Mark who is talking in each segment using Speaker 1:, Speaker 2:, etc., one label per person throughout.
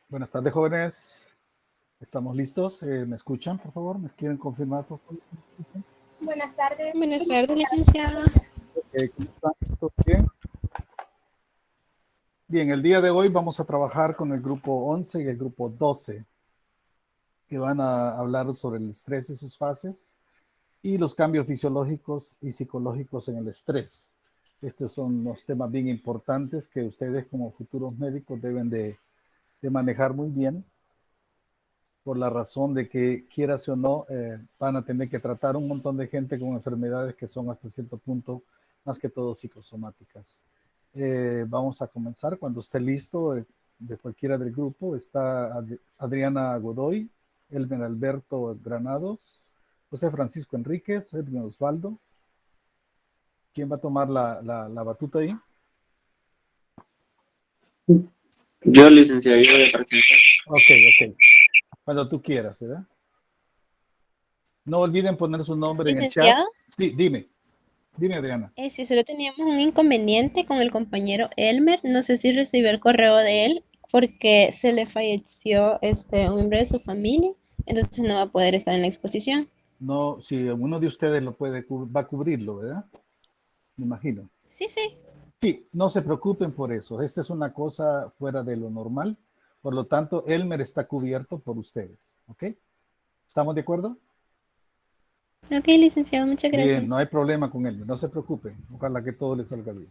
Speaker 1: Buenas tardes, jóvenes. ¿Estamos listos? ¿Me escuchan, por favor? ¿Me quieren confirmar, por favor?
Speaker 2: Buenas tardes.
Speaker 3: Buenas tardes, licenciada.
Speaker 1: ¿Cómo están? ¿Todo bien? Bien, el día de hoy vamos a trabajar con el grupo 11 y el grupo 12, que van a hablar sobre el estrés y sus fases y los cambios fisiológicos y psicológicos en el estrés. Estos son los temas bien importantes que ustedes como futuros médicos deben de manejar muy bien, por la razón de que, quieras o no, van a tener que tratar un montón de gente con enfermedades que son hasta cierto punto, más que todo psicosomáticas. Vamos a comenzar cuando esté listo, de cualquiera del grupo. Está Adriana Godoy, Elmer Alberto Granados, José Francisco Enríquez, Edwin Osvaldo. ¿Quién va a tomar la batuta ahí?
Speaker 4: Yo, licenciado, yo voy a presentar.
Speaker 1: Ok. Cuando tú quieras, ¿verdad? No olviden poner su nombre en el chat.
Speaker 3: Licenciada,
Speaker 1: Sí, dime, Adriana.
Speaker 3: sí, solo teníamos un inconveniente con el compañero Elmer. No sé si recibió el correo de él porque se le falleció un miembro de su familia, entonces no va a poder estar en la exposición.
Speaker 1: No, si uno de ustedes lo puede, va a cubrirlo, ¿verdad? Me imagino.
Speaker 3: Sí, sí.
Speaker 1: Sí, no se preocupen por eso. Esta es una cosa fuera de lo normal. Por lo tanto, Elmer está cubierto por ustedes. ¿Ok? ¿Estamos de acuerdo?
Speaker 3: Ok, licenciado, muchas
Speaker 1: Bien,
Speaker 3: gracias.
Speaker 1: no hay problema con Elmer. No se preocupen. Ojalá que todo le salga bien.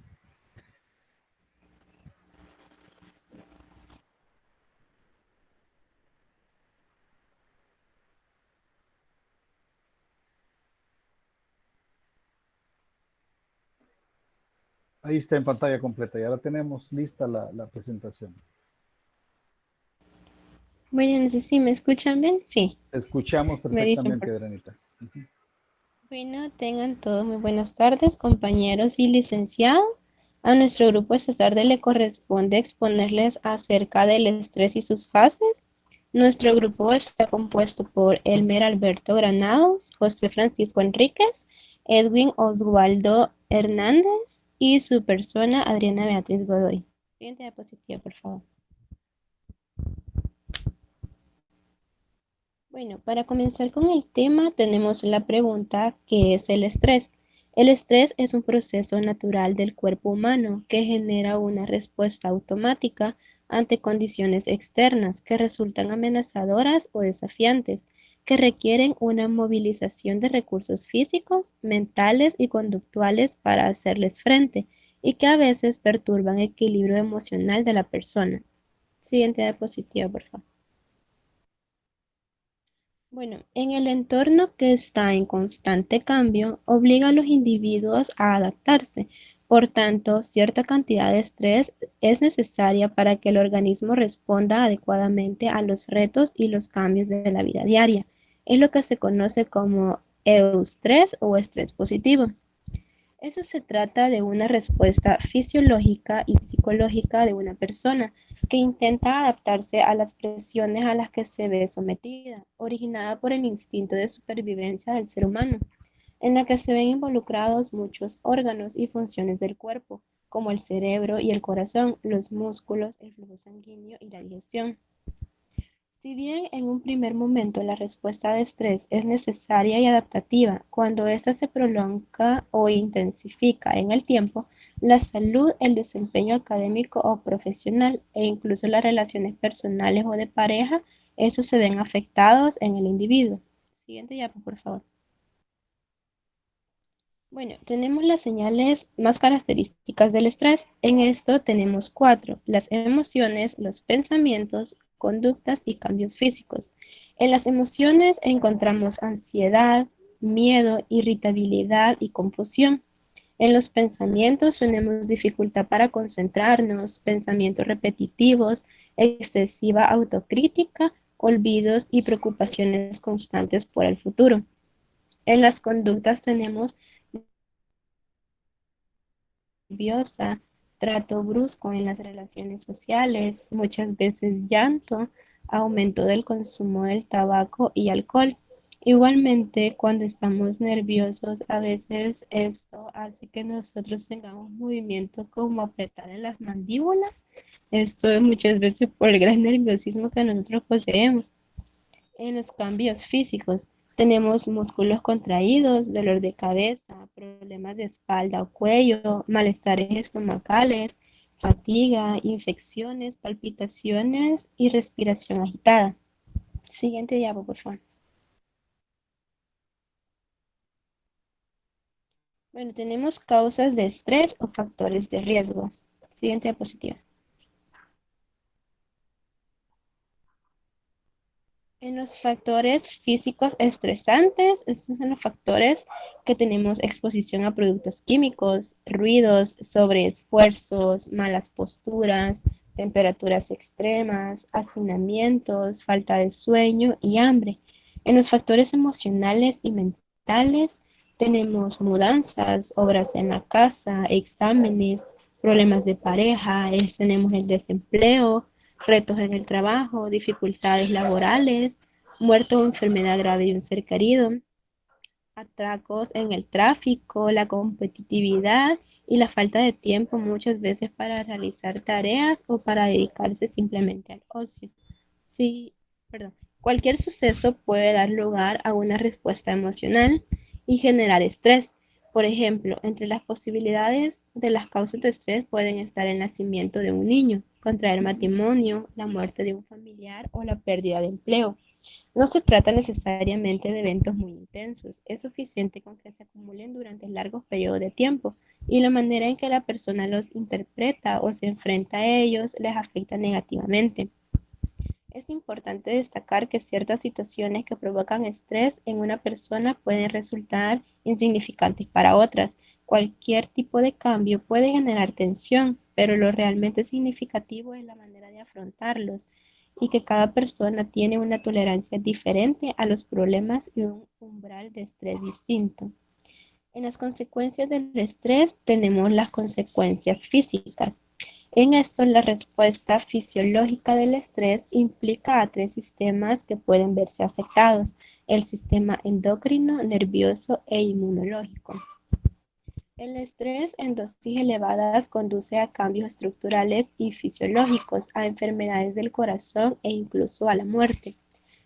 Speaker 1: Ahí está en pantalla completa. Y ahora tenemos lista la presentación.
Speaker 3: Bueno, no sé si me escuchan bien. Sí,
Speaker 1: Escuchamos
Speaker 3: me dicen
Speaker 1: perfectamente,
Speaker 3: por.
Speaker 1: Adranita.
Speaker 3: Bueno, tengan todos muy buenas tardes, compañeros y licenciados. A nuestro grupo esta tarde le corresponde exponerles acerca del estrés y sus fases. Nuestro grupo está compuesto por Elmer Alberto Granados, José Francisco Enríquez, Edwin Oswaldo Hernández y su persona Adriana Beatriz Godoy. Siguiente diapositiva, por favor. Bueno, para comenzar con el tema, tenemos la pregunta: ¿qué es el estrés? El estrés es un proceso natural del cuerpo humano que genera una respuesta automática ante condiciones externas que resultan amenazadoras o desafiantes, que requieren una movilización de recursos físicos, mentales y conductuales para hacerles frente, y que a veces perturban el equilibrio emocional de la persona. Siguiente diapositiva, por favor. Bueno, en el entorno que está en constante cambio, obliga a los individuos a adaptarse. Por tanto, cierta cantidad de estrés es necesaria para que el organismo responda adecuadamente a los retos y los cambios de la vida diaria. Es lo que se conoce como eustrés o estrés positivo. Eso se trata de una respuesta fisiológica y psicológica de una persona que intenta adaptarse a las presiones a las que se ve sometida, originada por el instinto de supervivencia del ser humano, en la que se ven involucrados muchos órganos y funciones del cuerpo, como el cerebro y el corazón, los músculos, el flujo sanguíneo y la digestión. Si bien en un primer momento la respuesta de estrés es necesaria y adaptativa, cuando ésta se prolonga o intensifica en el tiempo, la salud, el desempeño académico o profesional e incluso las relaciones personales o de pareja, esos se ven afectados en el individuo. Siguiente diapo, por favor. Bueno, tenemos las señales más características del estrés. En esto tenemos cuatro: las emociones, los pensamientos, conductas y cambios físicos. En las emociones encontramos ansiedad, miedo, irritabilidad y confusión. En los pensamientos tenemos dificultad para concentrarnos, pensamientos repetitivos, excesiva autocrítica, olvidos y preocupaciones constantes por el futuro. En las conductas tenemos nerviosa, trato brusco en las relaciones sociales, muchas veces llanto, aumento del consumo del tabaco y alcohol. Igualmente, cuando estamos nerviosos, a veces esto hace que nosotros tengamos movimientos como apretar en las mandíbulas, Esto es muchas veces por el gran nerviosismo que nosotros poseemos. En los cambios físicos tenemos músculos contraídos, dolor de cabeza, problemas de espalda o cuello, malestares estomacales, fatiga, infecciones, palpitaciones y respiración agitada. Siguiente diapo, por favor. Bueno, tenemos causas de estrés o factores de riesgo. Siguiente diapositiva. En los factores físicos estresantes, estos son los factores que tenemos exposición a productos químicos, ruidos, sobreesfuerzos, malas posturas, temperaturas extremas, hacinamientos, falta de sueño y hambre. En los factores emocionales y mentales tenemos mudanzas, obras en la casa, exámenes, problemas de pareja, tenemos el desempleo, retos en el trabajo, dificultades laborales, muerte o enfermedad grave de un ser querido, atracos en el tráfico, la competitividad y la falta de tiempo muchas veces para realizar tareas o para dedicarse simplemente al ocio. Sí, perdón. Cualquier suceso puede dar lugar a una respuesta emocional y generar estrés. Por ejemplo, entre las posibilidades de las causas de estrés pueden estar el nacimiento de un niño, contraer matrimonio, la muerte de un familiar o la pérdida de empleo. No se trata necesariamente de eventos muy intensos, es suficiente con que se acumulen durante largos periodos de tiempo y la manera en que la persona los interpreta o se enfrenta a ellos les afecta negativamente. Es importante destacar que ciertas situaciones que provocan estrés en una persona pueden resultar insignificantes para otras. Cualquier tipo de cambio puede generar tensión, pero lo realmente significativo es la manera de afrontarlos y que cada persona tiene una tolerancia diferente a los problemas y un umbral de estrés distinto. En las consecuencias del estrés tenemos las consecuencias físicas. En esto, la respuesta fisiológica del estrés implica a tres sistemas que pueden verse afectados: el sistema endocrino, nervioso e inmunológico. El estrés en dosis elevadas conduce a cambios estructurales y fisiológicos, a enfermedades del corazón e incluso a la muerte.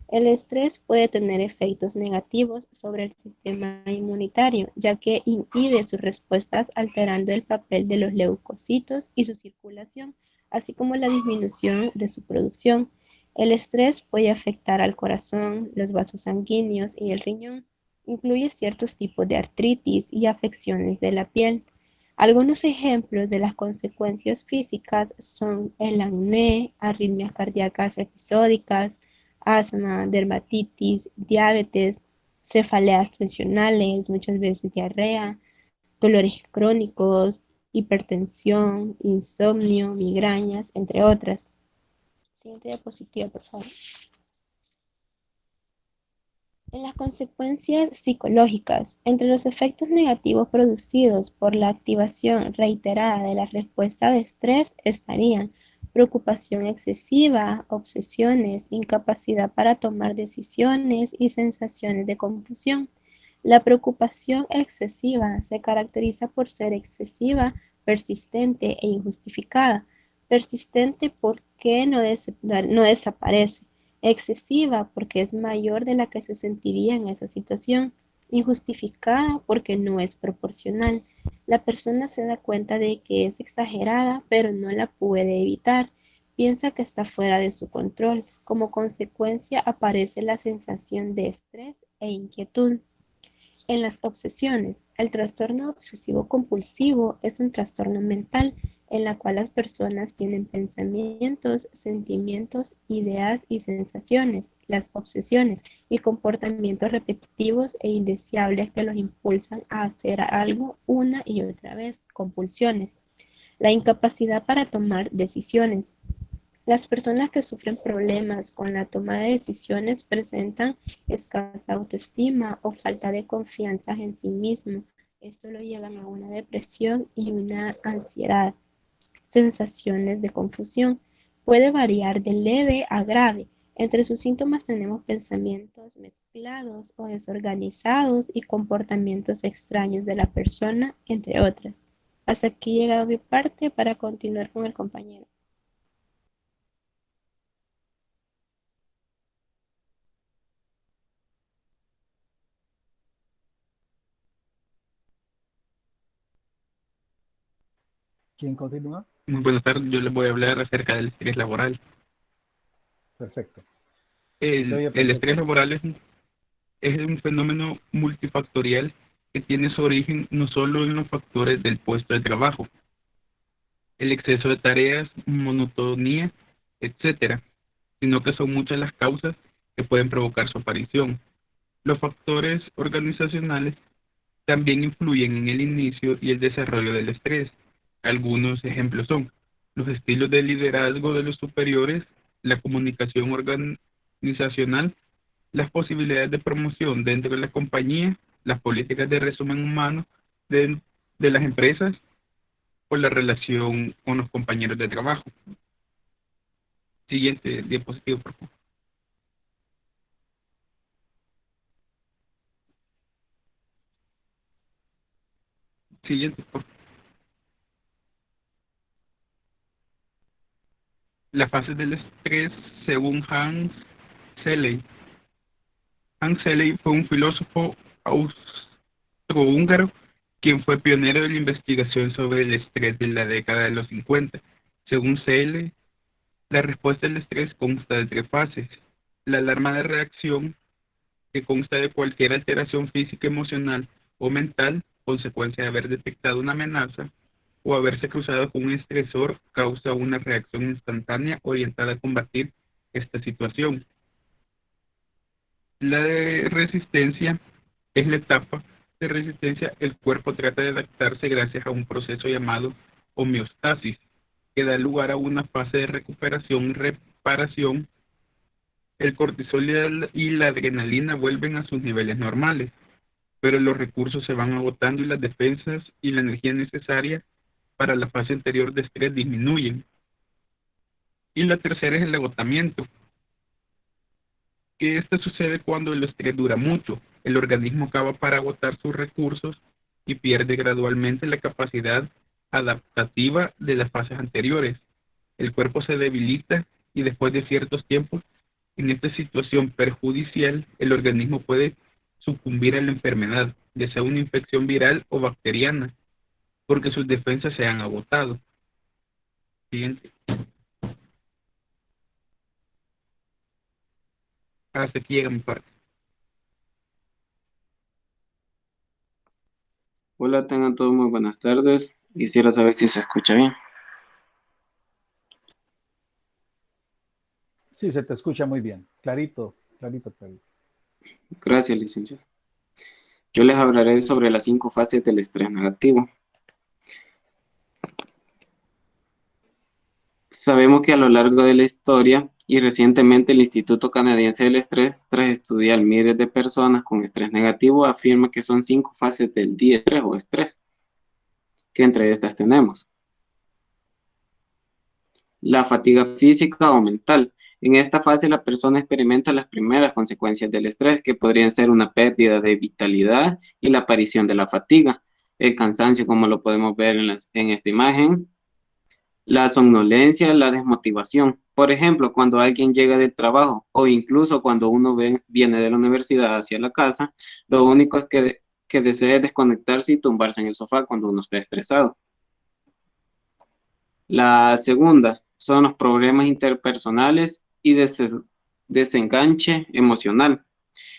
Speaker 3: El estrés puede tener efectos negativos sobre el sistema inmunitario, ya que inhibe sus respuestas alterando el papel de los leucocitos y su circulación, así como la disminución de su producción. El estrés puede afectar al corazón, los vasos sanguíneos y el riñón. Incluye ciertos tipos de artritis y afecciones de la piel. Algunos ejemplos de las consecuencias físicas son el acné, arritmias cardíacas episódicas, asma, dermatitis, diabetes, cefaleas tensionales, muchas veces diarrea, dolores crónicos, hipertensión, insomnio, migrañas, entre otras. Siguiente diapositiva, por favor. En las consecuencias psicológicas, entre los efectos negativos producidos por la activación reiterada de la respuesta de estrés estarían preocupación excesiva, obsesiones, incapacidad para tomar decisiones y sensaciones de confusión. La preocupación excesiva se caracteriza por ser excesiva, persistente e injustificada. Persistente porque no desaparece. Excesiva porque es mayor de la que se sentiría en esa situación. Injustificada porque no es proporcional. La persona se da cuenta de que es exagerada, pero no la puede evitar. Piensa que está fuera de su control. Como consecuencia aparece la sensación de estrés e inquietud. En las obsesiones, el trastorno obsesivo compulsivo es un trastorno mental en la cual las personas tienen pensamientos, sentimientos, ideas y sensaciones, las obsesiones y comportamientos repetitivos e indeseables que los impulsan a hacer algo una y otra vez, compulsiones. La incapacidad para tomar decisiones. Las personas que sufren problemas con la toma de decisiones presentan escasa autoestima o falta de confianza en sí mismo. Esto lo llevan a una depresión y una ansiedad. Sensaciones de confusión. Puede variar de leve a grave. Entre sus síntomas tenemos pensamientos mezclados o desorganizados y comportamientos extraños de la persona, entre otras. Hasta aquí llega mi parte para continuar con el compañero.
Speaker 1: ¿Quién continúa?
Speaker 5: Muy buenas tardes, yo les voy a hablar acerca del estrés laboral.
Speaker 1: Perfecto. Se te oye
Speaker 5: El estrés
Speaker 1: perfecto.
Speaker 5: laboral es un fenómeno multifactorial que tiene su origen no solo en los factores del puesto de trabajo, el exceso de tareas, monotonía, etcétera, sino que son muchas las causas que pueden provocar su aparición. Los factores organizacionales también influyen en el inicio y el desarrollo del estrés. Algunos ejemplos son los estilos de liderazgo de los superiores, la comunicación organizacional, las posibilidades de promoción dentro de la compañía, las políticas de resumen humano de las empresas o la relación con los compañeros de trabajo. Siguiente diapositiva, por favor. Siguiente, por favor. Las fases del estrés según Hans Selye. Hans Selye fue un filósofo austrohúngaro quien fue pionero de la investigación sobre el estrés de la década de los 50. Según Selye, la respuesta al estrés consta de 3 fases. La alarma de reacción, que consta de cualquier alteración física, emocional o mental, consecuencia de haber detectado una amenaza o haberse cruzado con un estresor, causa una reacción instantánea orientada a combatir esta situación. La de resistencia es la etapa de resistencia. El cuerpo trata de adaptarse gracias a un proceso llamado homeostasis, que da lugar a una fase de recuperación y reparación. El cortisol y la adrenalina vuelven a sus niveles normales, pero los recursos se van agotando y las defensas y la energía necesaria para la fase anterior de estrés disminuyen. Y la tercera es el agotamiento, que esto sucede cuando el estrés dura mucho. El organismo acaba para agotar sus recursos y pierde gradualmente la capacidad adaptativa de las fases anteriores. El cuerpo se debilita y después de ciertos tiempos, en esta situación perjudicial, el organismo puede sucumbir a la enfermedad, ya sea una infección viral o bacteriana, porque sus defensas se han agotado. Siguiente. Hasta aquí llega mi parte.
Speaker 4: Hola, tengan todos muy buenas tardes. Quisiera saber si se escucha bien.
Speaker 1: Sí, se te escucha muy bien. Clarito, clarito, clarito.
Speaker 4: Gracias, licenciado. Yo les hablaré sobre las 5 fases del estrés negativo. Sabemos que a lo largo de la historia y recientemente el Instituto Canadiense del Estrés, tras estudiar miles de personas con estrés negativo, afirma que son 5 fases del estrés o estrés, que entre estas tenemos la fatiga física o mental. En esta fase la persona experimenta las primeras consecuencias del estrés, que podrían ser una pérdida de vitalidad y la aparición de la fatiga, el cansancio, como lo podemos ver en esta imagen, la somnolencia, la desmotivación. Por ejemplo, cuando alguien llega del trabajo o incluso cuando uno viene de la universidad hacia la casa, lo único es que desee desconectarse y tumbarse en el sofá cuando uno está estresado. La segunda son los problemas interpersonales y desenganche emocional.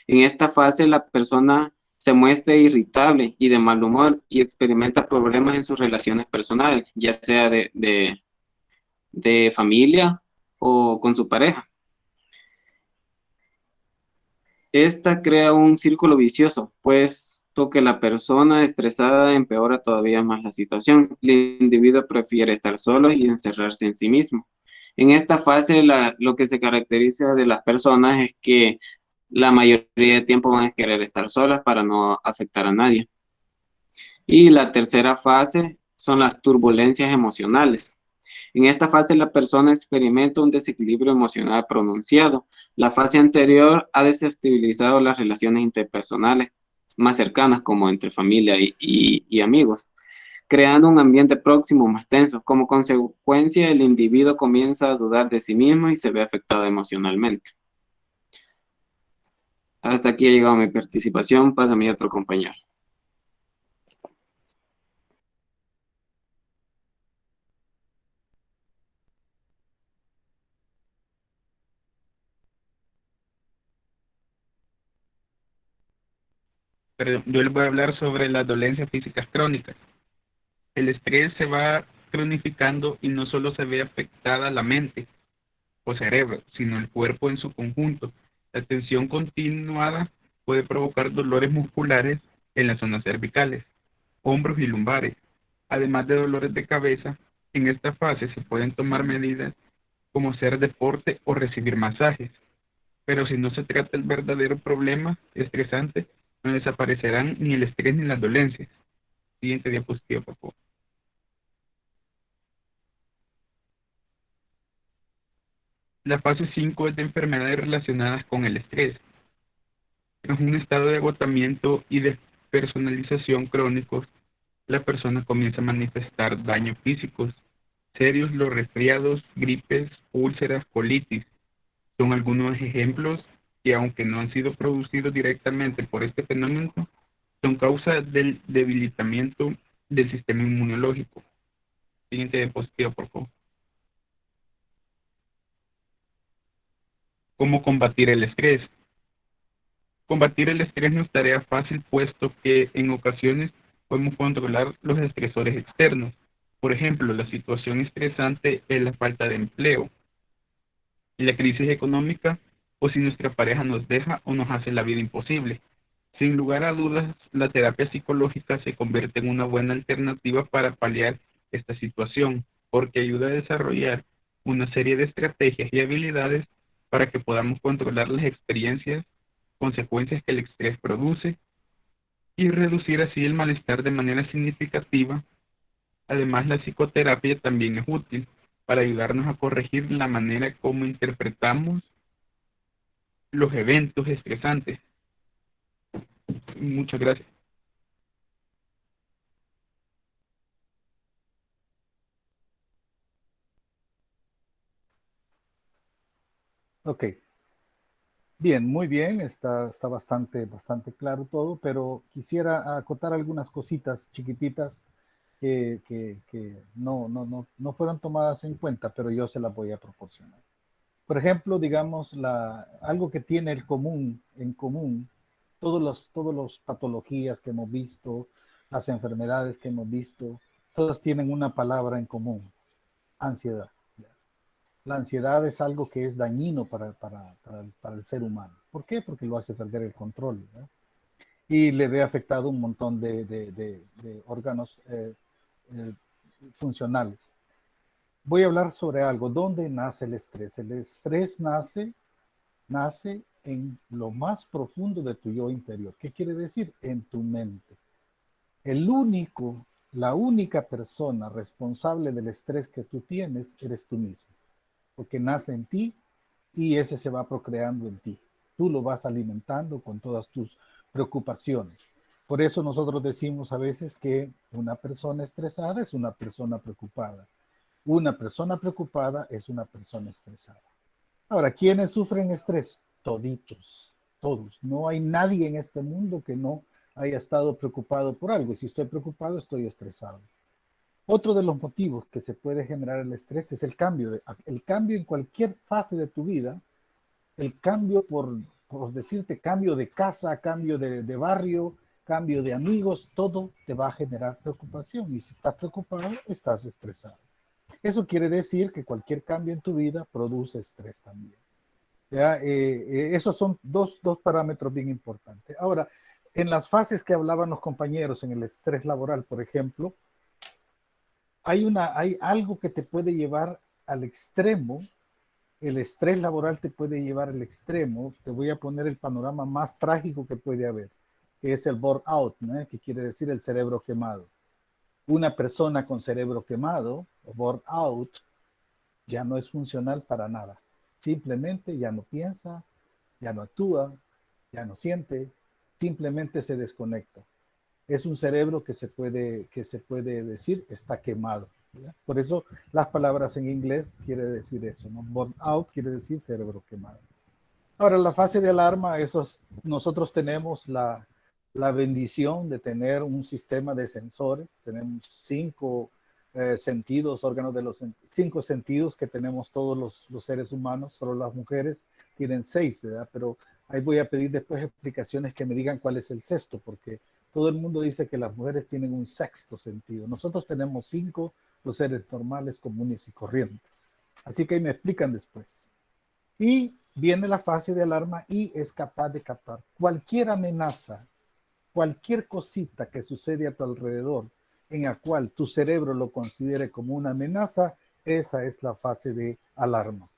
Speaker 4: En esta fase la persona se muestra irritable y de mal humor y experimenta problemas en sus relaciones personales, ya sea de familia o con su pareja. Esta crea un círculo vicioso, puesto que la persona estresada empeora todavía más la situación. El individuo prefiere estar solo y encerrarse en sí mismo. En esta fase, lo que se caracteriza de las personas es que la mayoría de tiempo van a querer estar solas para no afectar a nadie. Y la tercera fase son las turbulencias emocionales. En esta fase la persona experimenta un desequilibrio emocional pronunciado. La fase anterior ha desestabilizado las relaciones interpersonales más cercanas, como entre familia y amigos, creando un ambiente próximo más tenso. Como consecuencia, el individuo comienza a dudar de sí mismo y se ve afectado emocionalmente. Hasta aquí ha llegado mi participación. Pasa a mi otro compañero.
Speaker 5: Perdón, yo les voy a hablar sobre las dolencias físicas crónicas. El estrés se va cronificando y no solo se ve afectada la mente o cerebro, sino el cuerpo en su conjunto. La tensión continuada puede provocar dolores musculares en las zonas cervicales, hombros y lumbares, además de dolores de cabeza. En esta fase se pueden tomar medidas como hacer deporte o recibir masajes, pero si no se trata el verdadero problema estresante, no desaparecerán ni el estrés ni las dolencias. Siguiente diapositiva, por favor. La fase 5 es de enfermedades relacionadas con el estrés. Es un estado de agotamiento y despersonalización crónicos. La persona comienza a manifestar daños físicos serios. Los resfriados, gripes, úlceras, colitis son algunos ejemplos que, aunque no han sido producidos directamente por este fenómeno, son causa del debilitamiento del sistema inmunológico. Siguiente diapositiva, por favor. ¿Cómo combatir el estrés? Combatir el estrés no es tarea fácil, puesto que en ocasiones podemos controlar los estresores externos. Por ejemplo, la situación estresante es la falta de empleo, la crisis económica, o si nuestra pareja nos deja o nos hace la vida imposible. Sin lugar a dudas, la terapia psicológica se convierte en una buena alternativa para paliar esta situación, porque ayuda a desarrollar una serie de estrategias y habilidades para que podamos controlar las experiencias, consecuencias que el estrés produce y reducir así el malestar de manera significativa. Además, la psicoterapia también es útil para ayudarnos a corregir la manera como interpretamos los eventos estresantes. Muchas gracias.
Speaker 1: Ok. Bien, muy bien, está bastante claro todo, pero quisiera acotar algunas cositas chiquititas que no fueron tomadas en cuenta, pero yo se las voy a proporcionar. Por ejemplo, digamos, algo que tiene en común, todos los patologías que hemos visto, las enfermedades que hemos visto, todas tienen una palabra en común: ansiedad. La ansiedad es algo que es dañino para el ser humano. ¿Por qué? Porque lo hace perder el control, ¿verdad? Y le ve afectado un montón de órganos eh, funcionales. Voy a hablar sobre algo. ¿Dónde nace el estrés? El estrés nace en lo más profundo de tu yo interior. ¿Qué quiere decir? En tu mente. La única persona responsable del estrés que tú tienes eres tú mismo, porque nace en ti y ese se va procreando en ti. Tú lo vas alimentando con todas tus preocupaciones. Por eso nosotros decimos a veces que una persona estresada es una persona preocupada. Una persona preocupada es una persona estresada. Ahora, ¿quiénes sufren estrés? Toditos, todos. No hay nadie en este mundo que no haya estado preocupado por algo. Y si estoy preocupado, estoy estresado. Otro de los motivos que se puede generar el estrés es el cambio en cualquier fase de tu vida. El cambio, por decirte, cambio de casa, cambio de barrio, cambio de amigos, todo te va a generar preocupación. Y si estás preocupado, estás estresado. Eso quiere decir que cualquier cambio en tu vida produce estrés también. ¿Ya? Esos son dos parámetros bien importantes. Ahora, en las fases que hablaban los compañeros, en el estrés laboral, por ejemplo, hay algo que te puede llevar al extremo. El estrés laboral te puede llevar al extremo. Te voy a poner el panorama más trágico que puede haber, que es el burnout, ¿no? Que quiere decir el cerebro quemado. Una persona con cerebro quemado o burnout ya no es funcional para nada. Simplemente ya no piensa, ya no actúa, ya no siente, simplemente se desconecta. Es un cerebro que se puede decir está quemado, ¿verdad? Por eso las palabras en inglés quiere decir eso, ¿no? Burnout quiere decir cerebro quemado. Ahora, la fase de alarma, nosotros tenemos la bendición de tener un sistema de sensores. Tenemos 5 sentidos, órganos de los 5 sentidos que tenemos todos los seres humanos. Solo las mujeres tienen 6, ¿verdad? Pero Ahí voy a pedir después explicaciones que me digan cuál es el sexto, porque todo el mundo dice que las mujeres tienen un sexto sentido. Nosotros tenemos 5, los seres normales, comunes y corrientes. Así que ahí me explican después. Y viene la fase de alarma y es capaz de captar cualquier amenaza, cualquier cosita que sucede a tu alrededor, en la cual tu cerebro lo considere como una amenaza. Esa es la fase de alarma.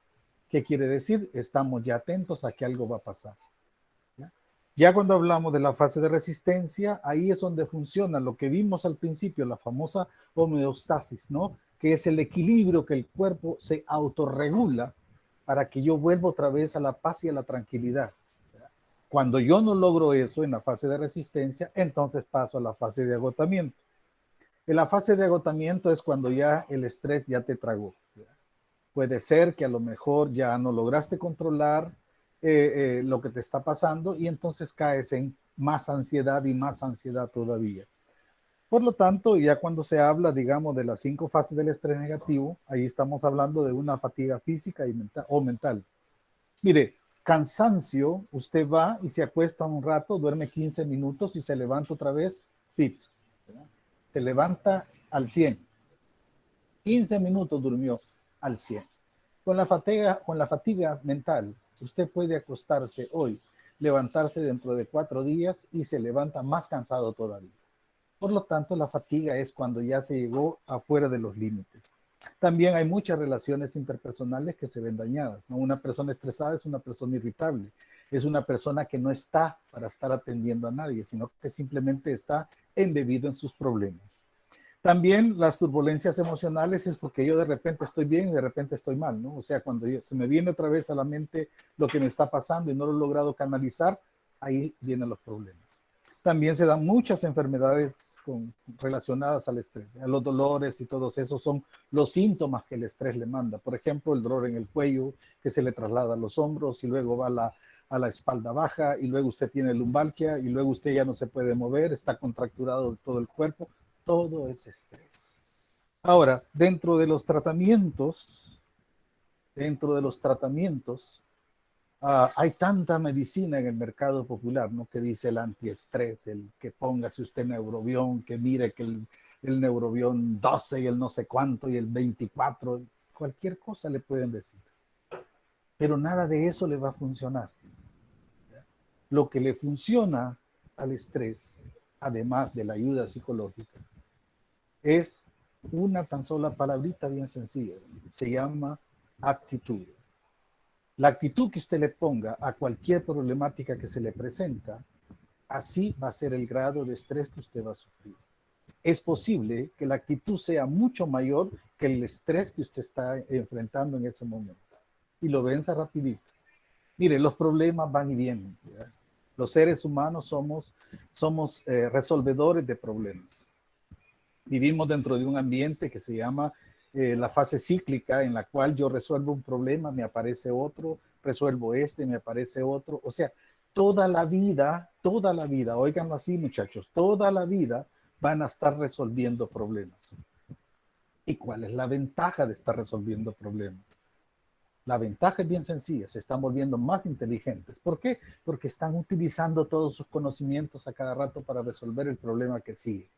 Speaker 1: ¿Qué quiere decir? Estamos ya atentos a que algo va a pasar. Ya cuando hablamos de la fase de resistencia, ahí es donde funciona lo que vimos al principio, la famosa homeostasis, ¿no? Que es el equilibrio que el cuerpo se autorregula para que yo vuelva otra vez a la paz y a la tranquilidad. Cuando yo no logro eso en la fase de resistencia, entonces paso a la fase de agotamiento. En la fase de agotamiento es cuando ya el estrés ya te tragó. Puede ser que a lo mejor ya no lograste controlar lo que te está pasando y entonces caes en más ansiedad y más ansiedad todavía. Por lo tanto, ya cuando se habla, digamos, de las 5 fases del estrés negativo, ahí estamos hablando de una fatiga física y mental, o mental. Mire, cansancio, usted va y se acuesta un rato, duerme 15 minutos y se levanta otra vez fit. ¿Verdad? Se levanta al 100. 15 minutos durmió al 100. Con la fatiga mental, usted puede acostarse hoy, levantarse dentro de 4 días y se levanta más cansado todavía. Por lo tanto, la fatiga es cuando ya se llegó afuera de los límites. También hay muchas relaciones interpersonales que se ven dañadas, ¿no? Una persona estresada es una persona irritable, es una persona que no está para estar atendiendo a nadie, sino que simplemente está embebido en sus problemas. También las turbulencias emocionales es porque yo de repente estoy bien y de repente estoy mal, ¿no? O sea, cuando se me viene otra vez a la mente lo que me está pasando y no lo he logrado canalizar, ahí vienen los problemas. También se dan muchas enfermedades relacionadas al estrés. Los dolores y todos esos son los síntomas que el estrés le manda. Por ejemplo, el dolor en el cuello que se le traslada a los hombros y luego va a la espalda baja y luego usted tiene lumbalgia y luego usted ya no se puede mover, está contracturado todo el cuerpo. Todo es estrés. Ahora, dentro de los tratamientos, hay tanta medicina en el mercado popular, ¿no? Que dice el antiestrés, el que póngase usted neurobión, que mire que el neurobión 12 y el no sé cuánto y el 24, cualquier cosa le pueden decir. Pero nada de eso le va a funcionar. Lo que le funciona al estrés, además de la ayuda psicológica, es una tan sola palabrita bien sencilla. Se llama actitud. La actitud que usted le ponga a cualquier problemática que se le presenta, así va a ser el grado de estrés que usted va a sufrir. Es posible que la actitud sea mucho mayor que el estrés que usted está enfrentando en ese momento. Y lo venza rapidito. Mire, los problemas van y vienen, ¿verdad? Los seres humanos somos resolvedores de problemas. Vivimos dentro de un ambiente que se llama la fase cíclica, en la cual yo resuelvo un problema, me aparece otro, resuelvo este, me aparece otro. O sea, toda la vida, óiganlo así, muchachos, toda la vida van a estar resolviendo problemas. ¿Y cuál es la ventaja de estar resolviendo problemas? La ventaja es bien sencilla, se están volviendo más inteligentes. ¿Por qué? Porque están utilizando todos sus conocimientos a cada rato para resolver el problema que sigue.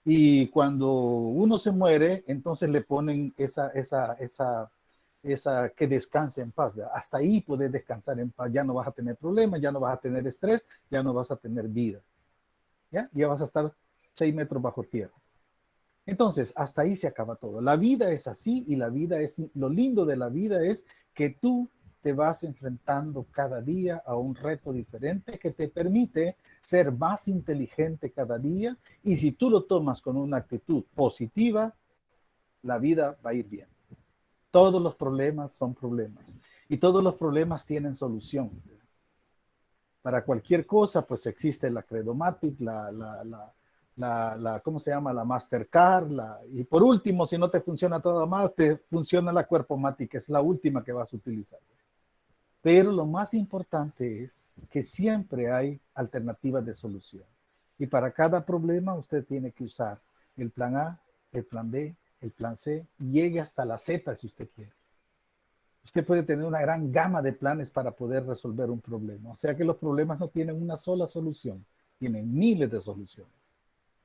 Speaker 1: Y cuando uno se muere, entonces le ponen esa que descanse en paz, ¿verdad? Hasta ahí puedes descansar en paz, ya no vas a tener problemas, ya no vas a tener estrés, ya no vas a tener vida, ya vas a estar 6 metros bajo tierra. Entonces, hasta ahí se acaba todo. La vida es así y lo lindo de la vida es que tú te vas enfrentando cada día a un reto diferente que te permite ser más inteligente cada día, y si tú lo tomas con una actitud positiva, la vida va a ir bien. Todos los problemas son problemas y todos los problemas tienen solución. Para cualquier cosa, pues existe la Credomatic, ¿cómo se llama? La Mastercard, y por último, si no te funciona todo más, te funciona la Cuerpomatic, que es la última que vas a utilizar. Pero lo más importante es que siempre hay alternativas de solución. Y para cada problema usted tiene que usar el plan A, el plan B, el plan C, y llegue hasta la Z si usted quiere. Usted puede tener una gran gama de planes para poder resolver un problema. O sea que los problemas no tienen una sola solución, tienen miles de soluciones.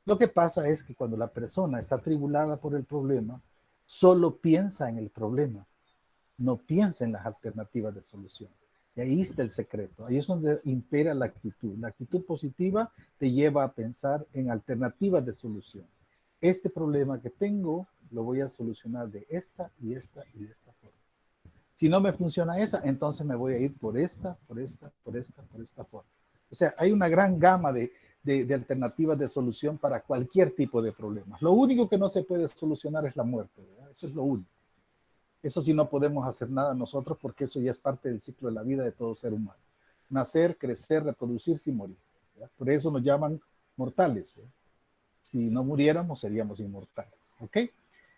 Speaker 1: Lo que pasa es que cuando la persona está atribulada por el problema, solo piensa en el problema, no piensa en las alternativas de solución. Y ahí está el secreto, ahí es donde impera la actitud. La actitud positiva te lleva a pensar en alternativas de solución. Este problema que tengo lo voy a solucionar de esta y esta y de esta forma. Si no me funciona esa, entonces me voy a ir por esta, por esta, por esta, por esta forma. O sea, hay una gran gama de alternativas de solución para cualquier tipo de problemas. Lo único que no se puede solucionar es la muerte, ¿verdad? Eso es lo único. Eso sí no podemos hacer nada nosotros porque eso ya es parte del ciclo de la vida de todo ser humano. Nacer, crecer, reproducirse y morir, ¿verdad? Por eso nos llaman mortales, ¿verdad? Si no muriéramos, seríamos inmortales, ¿ok?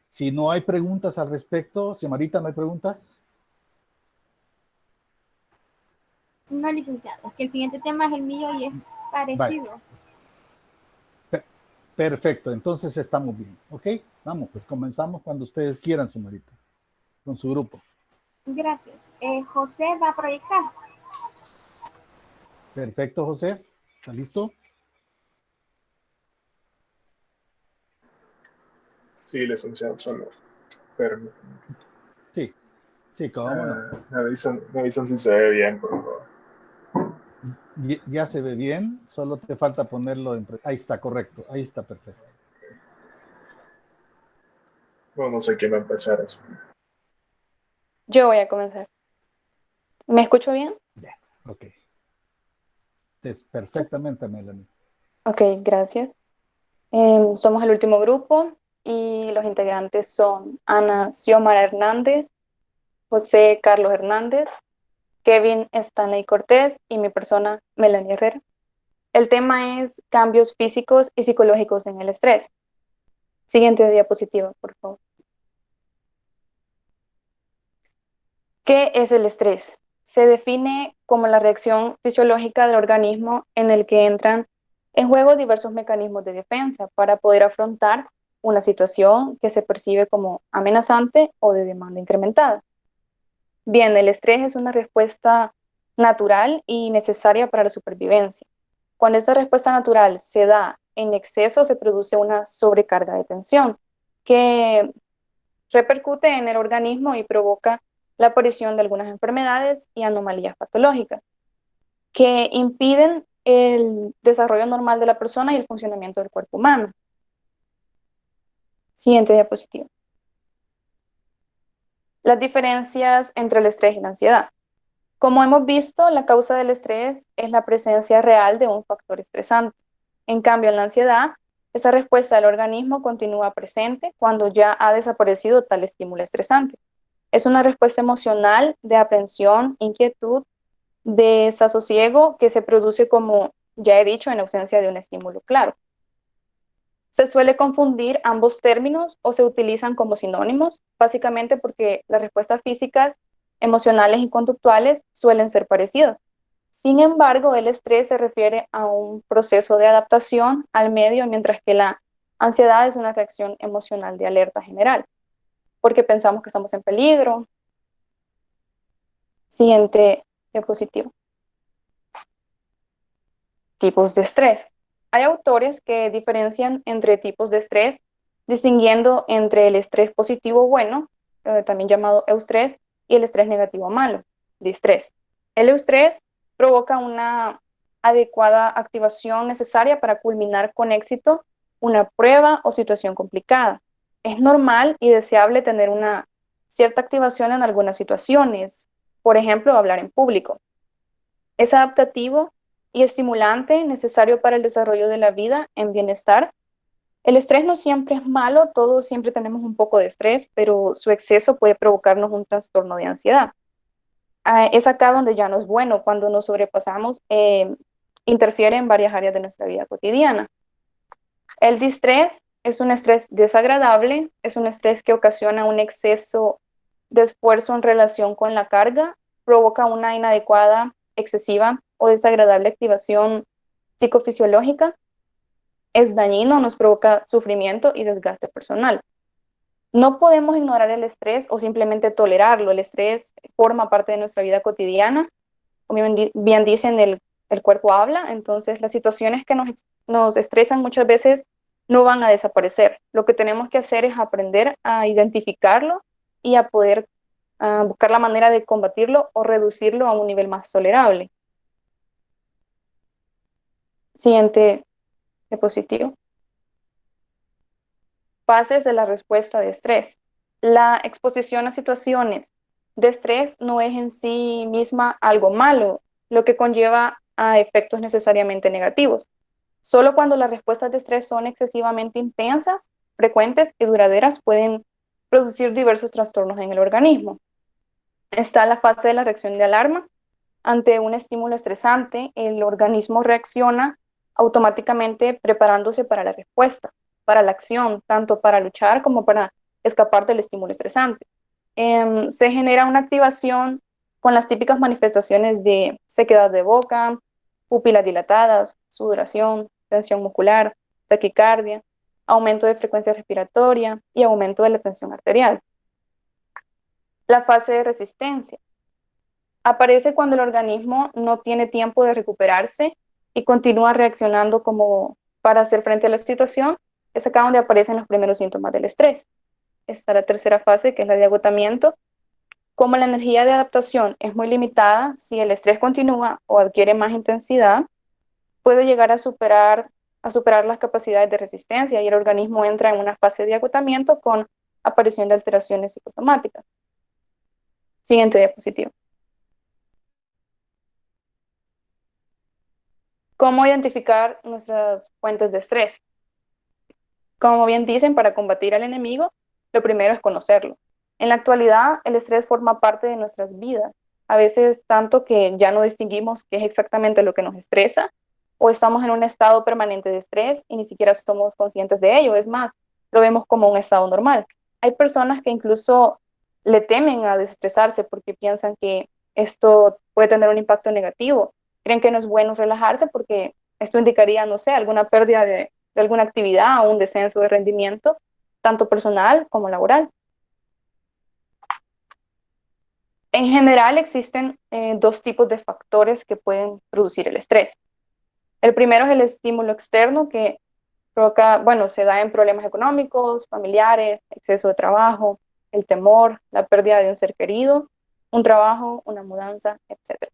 Speaker 1: Si no hay preguntas al respecto, Xiomara, ¿no hay preguntas?
Speaker 2: No, licenciado, que el siguiente tema es el mío y es parecido.
Speaker 1: Perfecto, entonces estamos bien, ¿ok? Vamos, pues comenzamos cuando ustedes quieran, Xiomara, con su grupo.
Speaker 2: Gracias. José va a proyectar.
Speaker 1: Perfecto, José. ¿Está listo?
Speaker 6: Sí, licenciado, solo. Permítame.
Speaker 1: Sí, sí, cómo no.
Speaker 6: Me avisan si se ve bien, por favor.
Speaker 1: Ya se ve bien, solo te falta ponerlo en... Ahí está, correcto, ahí está, perfecto.
Speaker 6: Bueno, no sé quién va a empezar eso.
Speaker 7: Yo voy a comenzar. ¿Me escucho bien?
Speaker 1: Ya, ok. Perfectamente, Melanie.
Speaker 7: Ok, gracias. Somos el último grupo y los integrantes son Ana Xiomara Hernández, José Carlos Hernández, Kevin Stanley Cortés y mi persona, Melanie Herrera. El tema es cambios físicos y psicológicos en el estrés. Siguiente diapositiva, por favor. ¿Qué es el estrés? Se define como la reacción fisiológica del organismo en el que entran en juego diversos mecanismos de defensa para poder afrontar una situación que se percibe como amenazante o de demanda incrementada. Bien, el estrés es una respuesta natural y necesaria para la supervivencia. Cuando esa respuesta natural se da en exceso, se produce una sobrecarga de tensión que repercute en el organismo y provoca la aparición de algunas enfermedades y anomalías patológicas que impiden el desarrollo normal de la persona y el funcionamiento del cuerpo humano. Siguiente diapositiva. Las diferencias entre el estrés y la ansiedad. Como hemos visto, la causa del estrés es la presencia real de un factor estresante. En cambio, en la ansiedad, esa respuesta del organismo continúa presente cuando ya ha desaparecido tal estímulo estresante. Es una respuesta emocional de aprensión, inquietud, de desasosiego que se produce, como ya he dicho, en ausencia de un estímulo claro. Se suele confundir ambos términos o se utilizan como sinónimos, básicamente porque las respuestas físicas, emocionales y conductuales suelen ser parecidas. Sin embargo, el estrés se refiere a un proceso de adaptación al medio, mientras que la ansiedad es una reacción emocional de alerta general, porque pensamos que estamos en peligro. Siguiente diapositiva. Tipos de estrés. Hay autores que diferencian entre tipos de estrés, distinguiendo entre el estrés positivo bueno, también llamado eustrés, y el estrés negativo malo, distrés. El eustrés provoca una adecuada activación necesaria para culminar con éxito una prueba o situación complicada. Es normal y deseable tener una cierta activación en algunas situaciones, por ejemplo, hablar en público. Es adaptativo y estimulante, necesario para el desarrollo de la vida en bienestar. El estrés no siempre es malo, todos siempre tenemos un poco de estrés, pero su exceso puede provocarnos un trastorno de ansiedad. Es acá donde ya no es bueno, cuando nos sobrepasamos, interfiere en varias áreas de nuestra vida cotidiana. El distrés es un estrés desagradable, es un estrés que ocasiona un exceso de esfuerzo en relación con la carga, provoca una inadecuada, excesiva o desagradable activación psicofisiológica, es dañino, nos provoca sufrimiento y desgaste personal. No podemos ignorar el estrés o simplemente tolerarlo. El estrés forma parte de nuestra vida cotidiana. Como bien dicen, el cuerpo habla, entonces las situaciones que nos estresan muchas veces no van a desaparecer. Lo que tenemos que hacer es aprender a identificarlo y a poder buscar la manera de combatirlo o reducirlo a un nivel más tolerable. Siguiente diapositivo. Fases de la respuesta de estrés. La exposición a situaciones de estrés no es en sí misma algo malo, lo que conlleva a efectos necesariamente negativos. Solo cuando las respuestas de estrés son excesivamente intensas, frecuentes y duraderas pueden producir diversos trastornos en el organismo. Está la fase de la reacción de alarma. Ante un estímulo estresante, el organismo reacciona automáticamente preparándose para la respuesta, para la acción, tanto para luchar como para escapar del estímulo estresante. Se genera una activación con las típicas manifestaciones de sequedad de boca, pupilas dilatadas, sudoración, tensión muscular, taquicardia, aumento de frecuencia respiratoria y aumento de la tensión arterial. La fase de resistencia aparece cuando el organismo no tiene tiempo de recuperarse y continúa reaccionando como para hacer frente a la situación. Es acá donde aparecen los primeros síntomas del estrés. Está la tercera fase, que es la de agotamiento. Como la energía de adaptación es muy limitada, si el estrés continúa o adquiere más intensidad, puede llegar a superar las capacidades de resistencia y el organismo entra en una fase de agotamiento con aparición de alteraciones psicosomáticas. Siguiente diapositiva. ¿Cómo identificar nuestras fuentes de estrés? Como bien dicen, para combatir al enemigo, lo primero es conocerlo. En la actualidad, el estrés forma parte de nuestras vidas, a veces tanto que ya no distinguimos qué es exactamente lo que nos estresa, o estamos en un estado permanente de estrés y ni siquiera somos conscientes de ello. Es más, lo vemos como un estado normal. Hay personas que incluso le temen a desestresarse porque piensan que esto puede tener un impacto negativo. Creen que no es bueno relajarse porque esto indicaría, no sé, alguna pérdida de alguna actividad o un descenso de rendimiento, tanto personal como laboral. En general existen dos tipos de factores que pueden producir el estrés. El primero es el estímulo externo que provoca, se da en problemas económicos, familiares, exceso de trabajo, el temor, la pérdida de un ser querido, un trabajo, una mudanza, etc.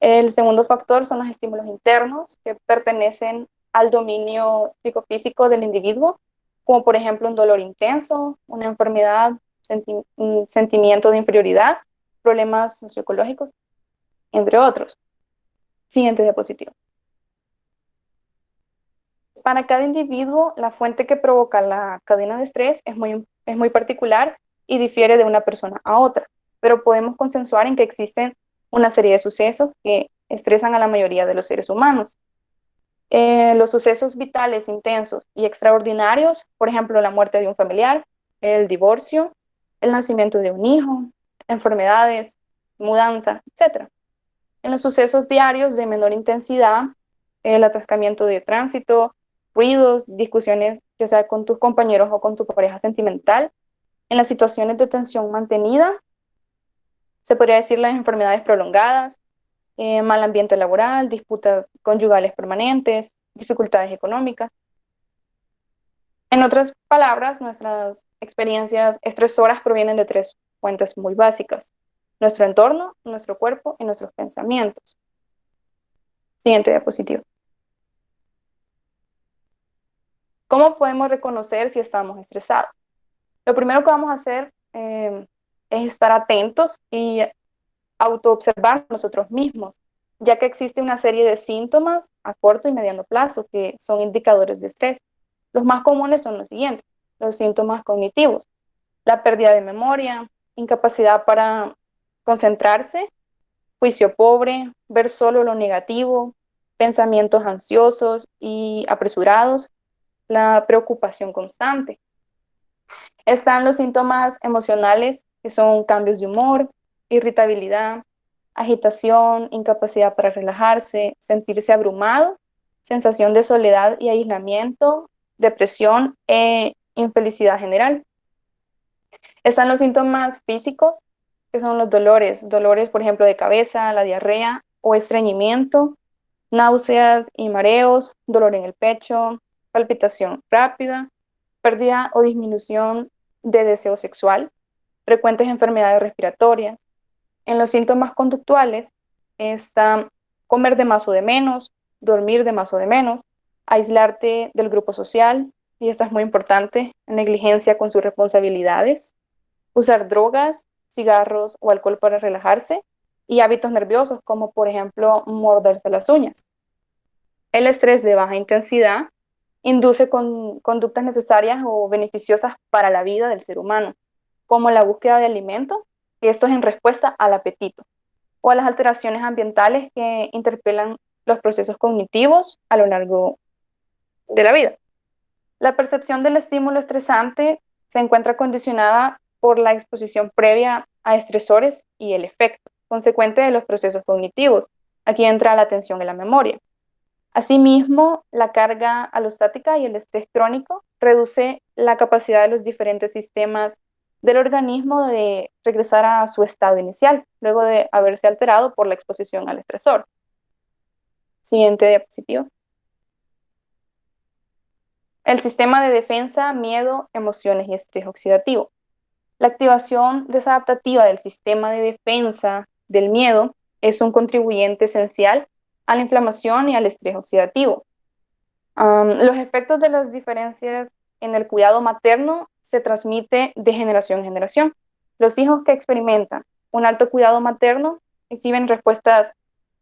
Speaker 7: El segundo factor son los estímulos internos que pertenecen al dominio psicofísico del individuo, como por ejemplo un dolor intenso, una enfermedad, un sentimiento de inferioridad, problemas socioecológicos, entre otros. Siguiente diapositiva. Para cada individuo, la fuente que provoca la cadena de estrés es muy particular y difiere de una persona a otra, pero podemos consensuar en que existen una serie de sucesos que estresan a la mayoría de los seres humanos. Los sucesos vitales intensos y extraordinarios, por ejemplo, la muerte de un familiar, el divorcio, el nacimiento de un hijo, enfermedades, mudanza, etc. En los sucesos diarios de menor intensidad, el atascamiento de tránsito, ruidos, discusiones, ya sea con tus compañeros o con tu pareja sentimental. En las situaciones de tensión mantenida, se podría decir las enfermedades prolongadas, mal ambiente laboral, disputas conyugales permanentes, dificultades económicas. En otras palabras, nuestras experiencias estresoras provienen de tres fuentes muy básicas: nuestro entorno, nuestro cuerpo y nuestros pensamientos. Siguiente diapositiva. ¿Cómo podemos reconocer si estamos estresados? Lo primero que vamos a hacer es estar atentos y autoobservar nosotros mismos, ya que existe una serie de síntomas a corto y mediano plazo que son indicadores de estrés. Los más comunes son los siguientes: los síntomas cognitivos, la pérdida de memoria, incapacidad para concentrarse, juicio pobre, ver solo lo negativo, pensamientos ansiosos y apresurados, la preocupación constante. Están los síntomas emocionales, que son cambios de humor, irritabilidad, agitación, incapacidad para relajarse, sentirse abrumado, sensación de soledad y aislamiento, depresión e infelicidad general. Están los síntomas físicos, que son los dolores, por ejemplo, de cabeza, la diarrea o estreñimiento, náuseas y mareos, dolor en el pecho, palpitación rápida, pérdida o disminución de deseo sexual, frecuentes enfermedades respiratorias. En los síntomas conductuales está comer de más o de menos, dormir de más o de menos, aislarte del grupo social, y esta es muy importante, negligencia con sus responsabilidades, usar drogas, cigarros o alcohol para relajarse, y hábitos nerviosos como por ejemplo morderse las uñas. El estrés de baja intensidad induce conductas necesarias o beneficiosas para la vida del ser humano, como la búsqueda de alimento, y esto es en respuesta al apetito, o a las alteraciones ambientales que interpelan los procesos cognitivos a lo largo de la vida. La percepción del estímulo estresante se encuentra condicionada por la exposición previa a estresores y el efecto consecuente de los procesos cognitivos. Aquí entra la atención y la memoria. Asimismo, la carga alostática y el estrés crónico reduce la capacidad de los diferentes sistemas del organismo de regresar a su estado inicial, luego de haberse alterado por la exposición al estresor. Siguiente diapositiva. El sistema de defensa, miedo, emociones y estrés oxidativo. La activación desadaptativa del sistema de defensa del miedo es un contribuyente esencial a la inflamación y al estrés oxidativo. Los efectos de las diferencias en el cuidado materno se transmite de generación en generación. Los hijos que experimentan un alto cuidado materno exhiben respuestas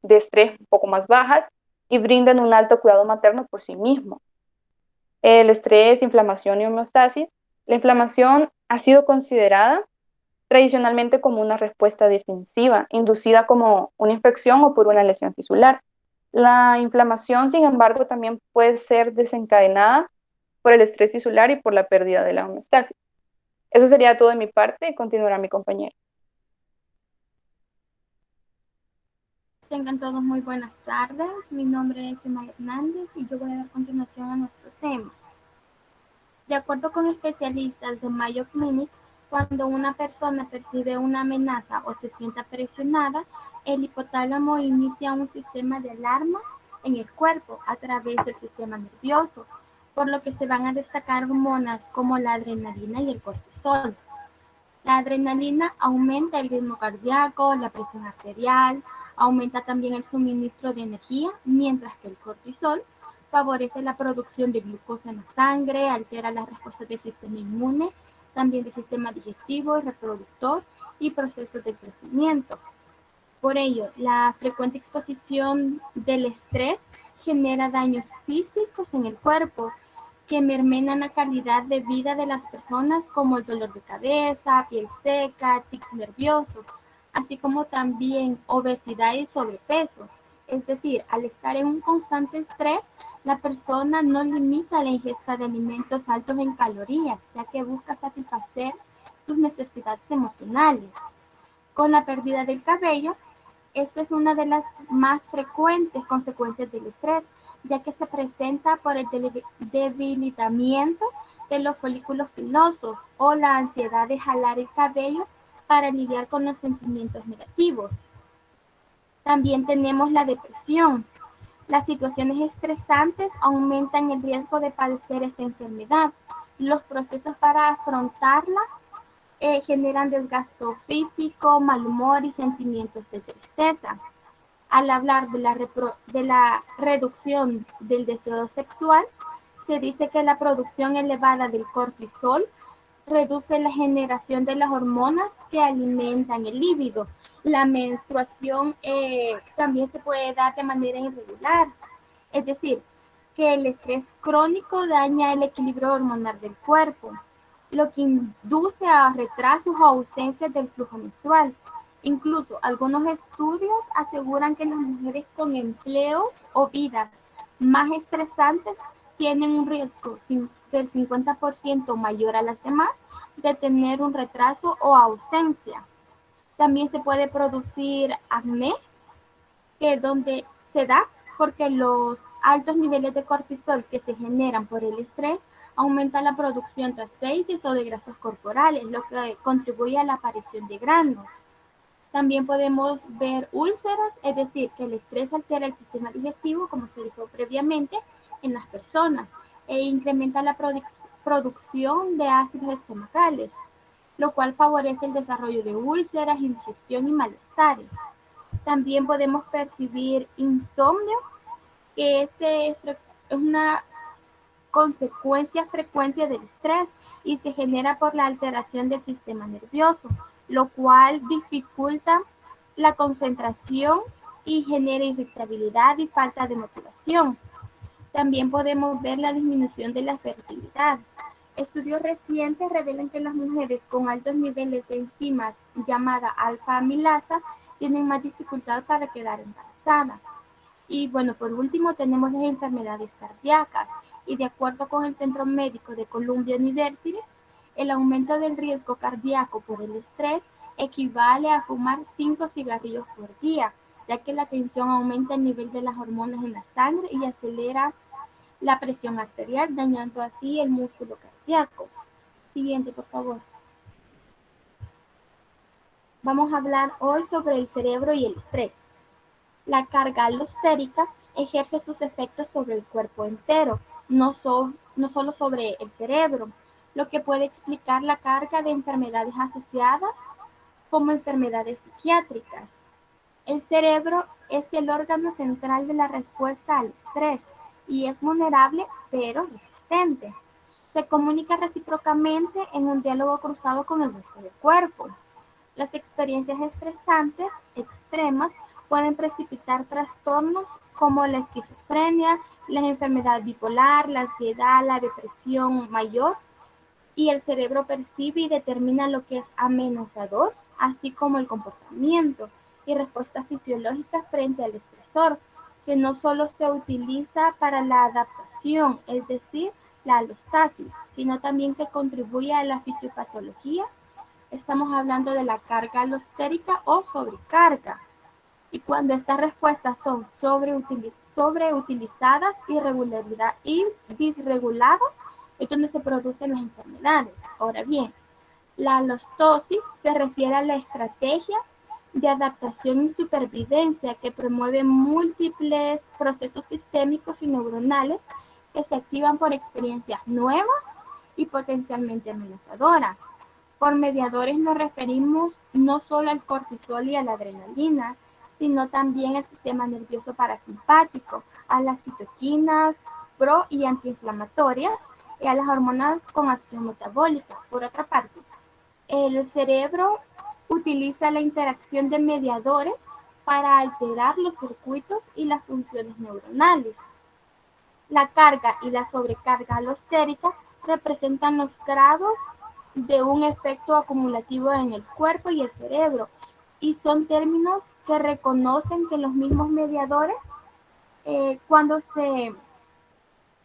Speaker 7: de estrés un poco más bajas y brindan un alto cuidado materno por sí mismos. El estrés, inflamación y homeostasis. La inflamación ha sido considerada tradicionalmente como una respuesta defensiva, inducida como una infección o por una lesión tisular. La inflamación, sin embargo, también puede ser desencadenada por el estrés tisular y por la pérdida de la homeostasis. Eso sería todo de mi parte. Continuará mi compañero.
Speaker 2: Tengan todos muy buenas tardes. Mi nombre es Xiomara Hernández y yo voy a dar continuación a nuestro tema. De acuerdo con especialistas de Mayo Clinic, cuando una persona percibe una amenaza o se sienta presionada, el hipotálamo inicia un sistema de alarma en el cuerpo a través del sistema nervioso, por lo que se van a destacar hormonas como la adrenalina y el cortisol. La adrenalina aumenta el ritmo cardíaco, la presión arterial, aumenta también el suministro de energía, mientras que el cortisol favorece la producción de glucosa en la sangre, altera las respuestas del sistema inmune, también del sistema digestivo, reproductor y procesos de crecimiento. Por ello, la frecuente exposición del estrés genera daños físicos en el cuerpo que merman la calidad de vida de las personas, como el dolor de cabeza, piel seca, tics nerviosos, así como también obesidad y sobrepeso. Es decir, al estar en un constante estrés, la persona no limita la ingesta de alimentos altos en calorías, ya que busca satisfacer sus necesidades emocionales. Con la pérdida del cabello, esta es una de las más frecuentes consecuencias del estrés, ya que se presenta por el debilitamiento de los folículos pilosos o la ansiedad de jalar el cabello para lidiar con los sentimientos negativos. También tenemos la depresión. Las situaciones estresantes aumentan el riesgo de padecer esta enfermedad. Los procesos para afrontarla generan desgaste físico, mal humor y sentimientos de tristeza. Al hablar de la reducción del deseo sexual, se dice que la producción elevada del cortisol reduce la generación de las hormonas que alimentan el líbido. La menstruación también se puede dar de manera irregular, es decir, que el estrés crónico daña el equilibrio hormonal del cuerpo, lo que induce a retrasos o ausencias del flujo menstrual. Incluso algunos estudios aseguran que las mujeres con empleos o vidas más estresantes tienen un riesgo del 50% mayor a las demás de tener un retraso o ausencia. También se puede producir acné, que es donde se da porque los altos niveles de cortisol que se generan por el estrés Aumenta la producción de aceites o de grasas corporales, lo que contribuye a la aparición de granos. También podemos ver úlceras, es decir, que el estrés altera el sistema digestivo, como se dijo previamente, en las personas e incrementa la producción de ácidos estomacales, lo cual favorece el desarrollo de úlceras, indigestión y malestares. También podemos percibir insomnio, que es una consecuencia frecuente del estrés y se genera por la alteración del sistema nervioso, lo cual dificulta la concentración y genera irritabilidad y falta de motivación. También podemos ver la disminución de la fertilidad. Estudios recientes revelan que las mujeres con altos niveles de enzimas llamada alfa-amilasa tienen más dificultad para quedar embarazadas. Y bueno, por último tenemos las enfermedades cardíacas. Y de acuerdo con el Centro Médico de Columbia University, el aumento del riesgo cardíaco por el estrés equivale a fumar 5 cigarrillos por día, ya que la tensión aumenta el nivel de las hormonas en la sangre y acelera la presión arterial, dañando así el músculo cardíaco. Siguiente, por favor. Vamos a hablar hoy sobre el cerebro y el estrés. La carga alostérica ejerce sus efectos sobre el cuerpo entero, no solo sobre el cerebro, lo que puede explicar la carga de enfermedades asociadas como enfermedades psiquiátricas. El cerebro es el órgano central de la respuesta al estrés y es vulnerable pero resistente. Se comunica recíprocamente en un diálogo cruzado con el resto del cuerpo. Las experiencias estresantes extremas pueden precipitar trastornos como la esquizofrenia, la enfermedad bipolar, la ansiedad, la depresión mayor, y el cerebro percibe y determina lo que es amenazador, así como el comportamiento y respuestas fisiológicas frente al estresor, que no solo se utiliza para la adaptación, es decir, la alostasis, sino también que contribuye a la fisiopatología. Estamos hablando de la carga alostérica o sobrecarga. Y cuando estas respuestas son sobreutilizadas y disreguladas, es donde se producen las enfermedades. Ahora bien, la alostosis se refiere a la estrategia de adaptación y supervivencia que promueve múltiples procesos sistémicos y neuronales que se activan por experiencias nuevas y potencialmente amenazadoras. Por mediadores nos referimos no solo al cortisol y a la adrenalina, sino también al sistema nervioso parasimpático, a las citoquinas pro y antiinflamatorias y a las hormonas con acción metabólica. Por otra parte, el cerebro utiliza la interacción de mediadores para alterar los circuitos y las funciones neuronales. La carga y la sobrecarga alostérica representan los grados de un efecto acumulativo en el cuerpo y el cerebro, y son términos que reconocen que los mismos mediadores, cuando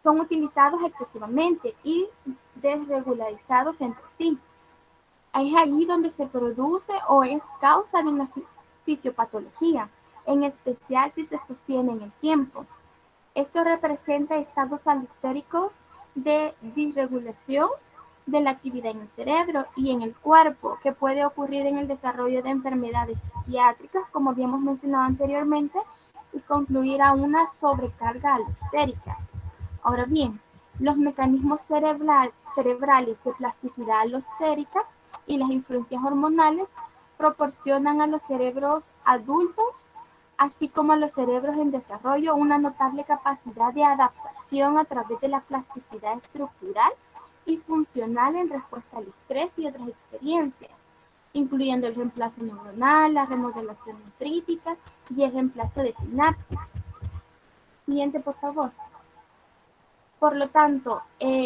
Speaker 2: son utilizados excesivamente y desregularizados entre sí, es ahí donde se produce o es causa de una fisiopatología, en especial si se sostiene en el tiempo. Esto representa estados alostéricos de disregulación de la actividad en el cerebro y en el cuerpo, que puede ocurrir en el desarrollo de enfermedades psiquiátricas, como habíamos mencionado anteriormente, y concluir a una sobrecarga alostérica. Ahora bien, los mecanismos cerebrales de plasticidad alostérica y las influencias hormonales proporcionan a los cerebros adultos, así como a los cerebros en desarrollo, una notable capacidad de adaptación a través de la plasticidad estructural y funcional en respuesta al estrés y otras experiencias, incluyendo el reemplazo neuronal, la remodelación nefrítica y el reemplazo de sinapsis. Siguiente, por favor. Por lo tanto,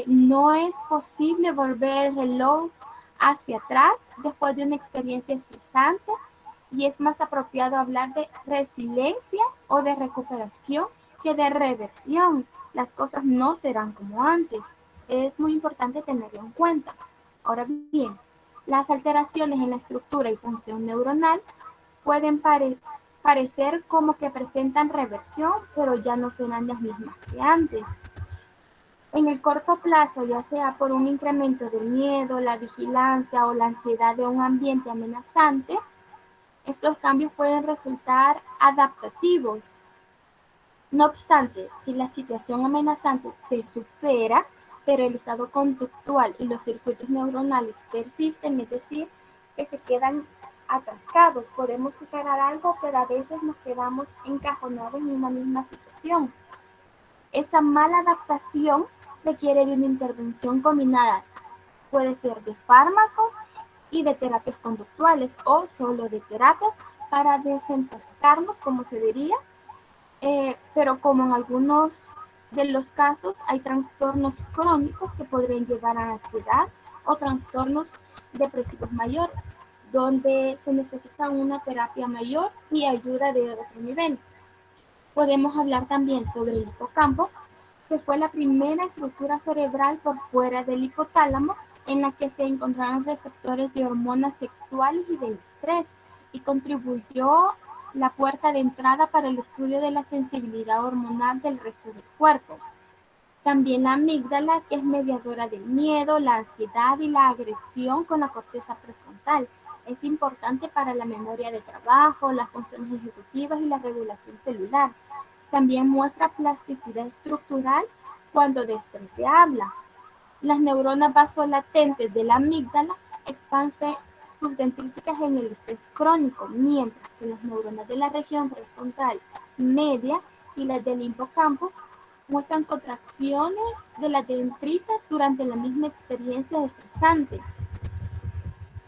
Speaker 2: no es posible volver el reloj hacia atrás después de una experiencia estresante, y es más apropiado hablar de resiliencia o de recuperación que de reversión. Las cosas no serán como antes. Es muy importante tenerlo en cuenta. Ahora bien, las alteraciones en la estructura y función neuronal pueden parecer como que presentan reversión, pero ya no serán las mismas que antes. En el corto plazo, ya sea por un incremento del miedo, la vigilancia o la ansiedad de un ambiente amenazante, estos cambios pueden resultar adaptativos. No obstante, si la situación amenazante se supera, pero el estado conductual y los circuitos neuronales persisten, es decir, que se quedan atascados, podemos superar algo, pero a veces nos quedamos encajonados en una misma situación. Esa mala adaptación requiere de una intervención combinada, puede ser de fármacos y de terapias conductuales o solo de terapias para desentascarnos, como se diría, pero como en algunos de los casos hay trastornos crónicos que podrían llevar a ansiedad o trastornos depresivos mayores, donde se necesita una terapia mayor y ayuda de otro nivel. Podemos hablar también sobre el hipocampo, que fue la primera estructura cerebral por fuera del hipotálamo en la que se encontraron receptores de hormonas sexuales y del estrés, y contribuyó la puerta de entrada para el estudio de la sensibilidad hormonal del resto del cuerpo. También la amígdala, que es mediadora del miedo, la ansiedad y la agresión con la corteza prefrontal. Es importante para la memoria de trabajo, las funciones ejecutivas y la regulación celular. También muestra plasticidad estructural cuando de estrés se habla. Las neuronas vasolatentes de la amígdala expansen sus dendríticas en el estrés crónico, mientras que las neuronas de la región prefrontal media y las del hipocampo muestran contracciones de las dendritas durante la misma experiencia estresante.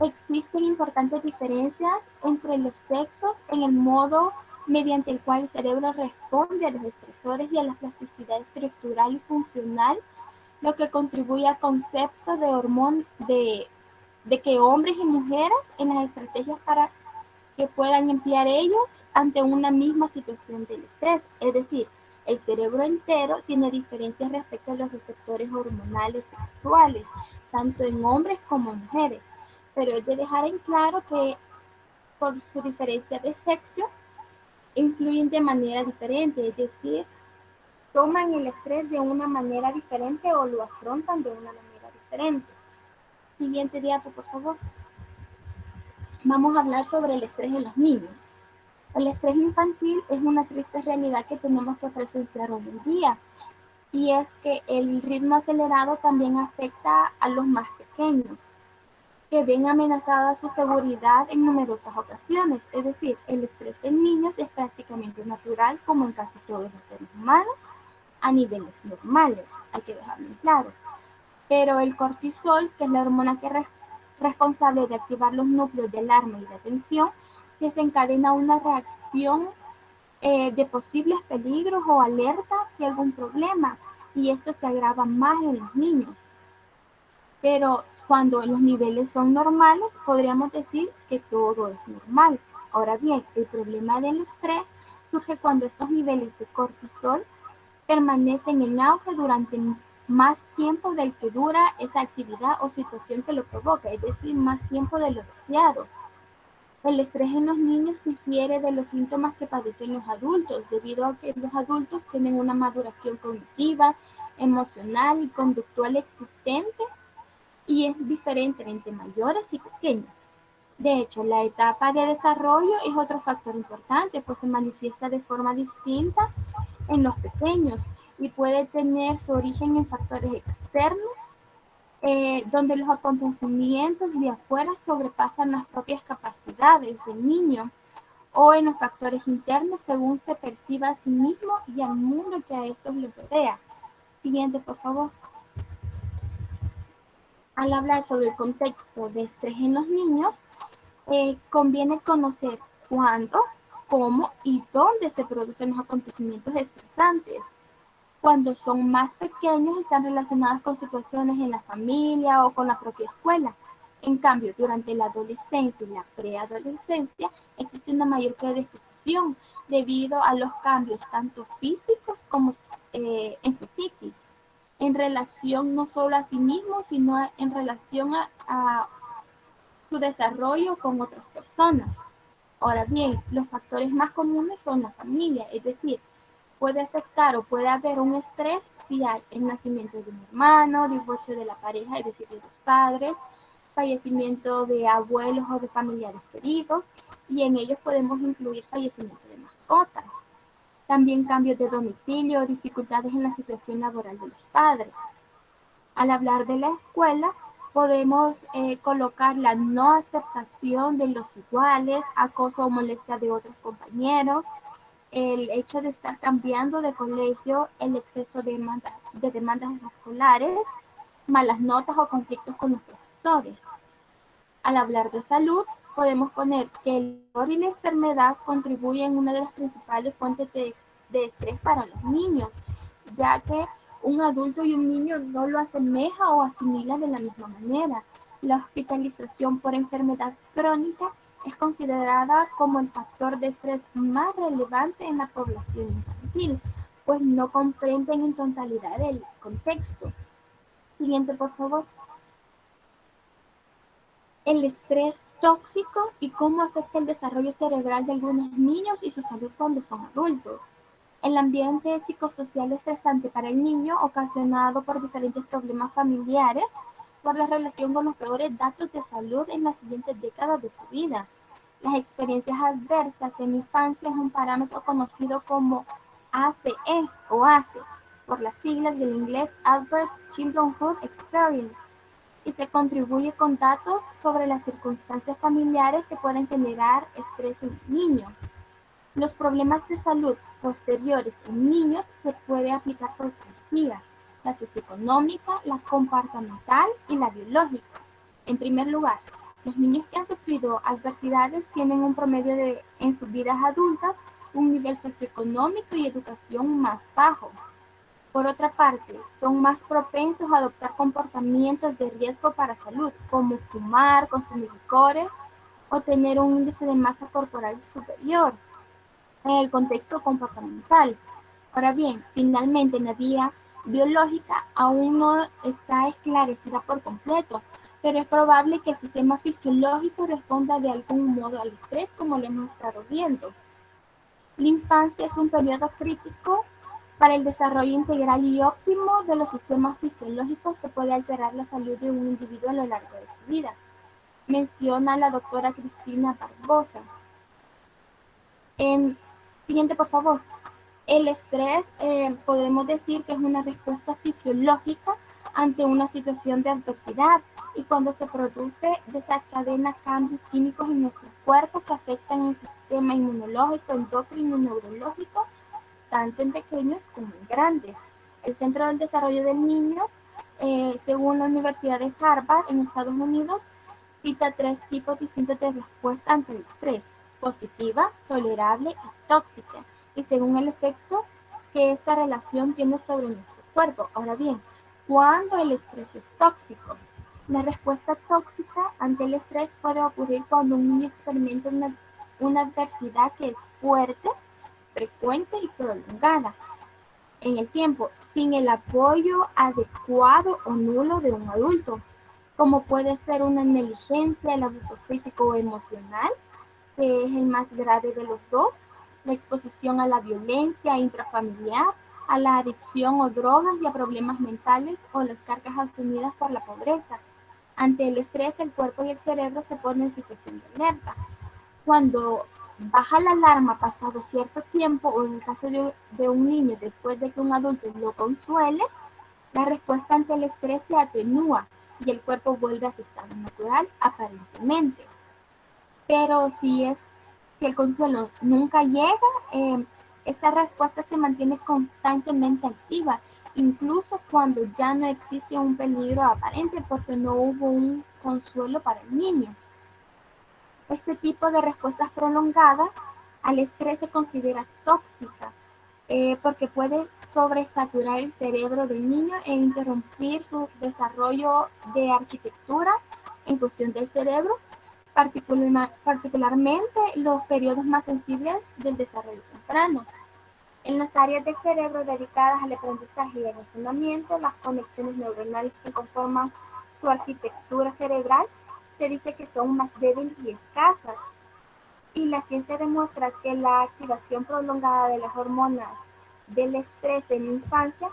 Speaker 2: Existen importantes diferencias entre los sexos en el modo mediante el cual el cerebro responde a los estresores y a la plasticidad estructural y funcional, lo que contribuye al concepto de que hombres y mujeres en las estrategias para que puedan emplear ellos ante una misma situación del estrés. Es decir, el cerebro entero tiene diferencias respecto a los receptores hormonales sexuales, tanto en hombres como en mujeres. Pero es de dejar en claro que por su diferencia de sexo influyen de manera diferente, es decir, toman el estrés de una manera diferente o lo afrontan de una manera diferente. Siguiente diapo, por favor. Vamos a hablar sobre el estrés en los niños. El estrés infantil es una triste realidad que tenemos que presenciar hoy en día, y es que el ritmo acelerado también afecta a los más pequeños, que ven amenazada su seguridad en numerosas ocasiones. Es decir, el estrés en niños es prácticamente natural, como en casi todos los seres humanos, a niveles normales, hay que dejarlo en claro. Pero el cortisol, que es la hormona que es responsable de activar los núcleos de alarma y de atención, desencadena una reacción de posibles peligros o alertas si hay algún problema, y esto se agrava más en los niños. Pero cuando los niveles son normales, podríamos decir que todo es normal. Ahora bien, el problema del estrés surge cuando estos niveles de cortisol permanecen en auge durante más tiempo del que dura esa actividad o situación que lo provoca, es decir, más tiempo de lo deseado. El estrés en los niños difiere de los síntomas que padecen los adultos, debido a que los adultos tienen una maduración cognitiva, emocional y conductual existente, y es diferente entre mayores y pequeños. De hecho, la etapa de desarrollo es otro factor importante, pues se manifiesta de forma distinta en los pequeños y puede tener su origen en factores externos, donde los acontecimientos de afuera sobrepasan las propias capacidades del niño, o en los factores internos según se perciba a sí mismo y al mundo que a estos les rodea. Siguiente, por favor. Al hablar sobre el contexto de estrés en los niños, conviene conocer cuándo, cómo y dónde se producen los acontecimientos estresantes. Cuando son más pequeños están relacionados con situaciones en la familia o con la propia escuela. En cambio, durante la adolescencia y la preadolescencia existe una mayor predisposición debido a los cambios tanto físicos como en su psiquis, en relación no solo a sí mismo, sino en relación a su desarrollo con otras personas. Ahora bien, los factores más comunes son la familia, es decir, puede afectar o puede haber un estrés social, el nacimiento de un hermano, divorcio de la pareja, es decir, de los padres, fallecimiento de abuelos o de familiares queridos, y en ellos podemos incluir fallecimiento de mascotas. También cambios de domicilio, dificultades en la situación laboral de los padres. Al hablar de la escuela, podemos colocar la no aceptación de los iguales, acoso o molestia de otros compañeros, el hecho de estar cambiando de colegio, el exceso de demandas escolares, malas notas o conflictos con los profesores. Al hablar de salud, podemos poner que el dolor y la enfermedad contribuyen una de las principales fuentes de estrés para los niños, ya que un adulto y un niño no lo asemeja o asimila de la misma manera. La hospitalización por enfermedad crónica es considerada como el factor de estrés más relevante en la población infantil, pues no comprenden en totalidad el contexto. Siguiente, por favor. El estrés tóxico y cómo afecta el desarrollo cerebral de algunos niños y su salud cuando son adultos. El ambiente psicosocial estresante para el niño, ocasionado por diferentes problemas familiares, por la relación con los peores datos de salud en las siguientes décadas de su vida. Las experiencias adversas en infancia es un parámetro conocido como ACE o ACE, por las siglas del inglés Adverse Childhood Experience, y se contribuye con datos sobre las circunstancias familiares que pueden generar estrés en niños. Los problemas de salud posteriores en niños se puede aplicar por 3 vías: la socioeconómica, la comportamental y la biológica. En primer lugar, los niños que han sufrido adversidades tienen un promedio en sus vidas adultas un nivel socioeconómico y educación más bajo. Por otra parte, son más propensos a adoptar comportamientos de riesgo para salud, como fumar, consumir licores o tener un índice de masa corporal superior en el contexto comportamental. Ahora bien, finalmente, la vía biológica aún no está esclarecida por completo, pero es probable que el sistema fisiológico responda de algún modo al estrés, como lo hemos estado viendo. La infancia es un periodo crítico para el desarrollo integral y óptimo de los sistemas fisiológicos que puede alterar la salud de un individuo a lo largo de su vida, menciona la doctora Cristina Barbosa. Siguiente, por favor. El estrés podemos decir que es una respuesta fisiológica ante una situación de adversidad, y cuando se produce desencadena cambios químicos en nuestro cuerpo que afectan el sistema inmunológico, endocrino y neurológico, tanto en pequeños como en grandes. El Centro del Desarrollo del Niño, según la Universidad de Harvard en Estados Unidos, cita 3 tipos distintos de respuesta ante el estrés: positiva, tolerable y tóxica, y según el efecto que esta relación tiene sobre nuestro cuerpo. Ahora bien, ¿cuándo el estrés es tóxico? La respuesta tóxica ante el estrés puede ocurrir cuando un niño experimenta una adversidad que es fuerte, frecuente y prolongada en el tiempo, sin el apoyo adecuado o nulo de un adulto, como puede ser una negligencia, el abuso físico o emocional, que es el más grave de los dos, la exposición a la violencia intrafamiliar, a la adicción o drogas y a problemas mentales, o las cargas asumidas por la pobreza. Ante el estrés, el cuerpo y el cerebro se ponen en situación de alerta. Cuando baja la alarma pasado cierto tiempo, o en el caso de un niño después de que un adulto lo consuele, la respuesta ante el estrés se atenúa y el cuerpo vuelve a su estado natural aparentemente. Pero si el consuelo nunca llega, esta respuesta se mantiene constantemente activa, incluso cuando ya no existe un peligro aparente porque no hubo un consuelo para el niño. Este tipo de respuestas prolongadas al estrés se considera tóxica, porque puede sobresaturar el cerebro del niño e interrumpir su desarrollo de arquitectura en cuestión del cerebro, particularmente los periodos más sensibles del desarrollo temprano. En las áreas del cerebro dedicadas al aprendizaje y al razonamiento, las conexiones neuronales que conforman su arquitectura cerebral se dice que son más débiles y escasas. Y la ciencia demuestra que la activación prolongada de las hormonas del estrés en la infancia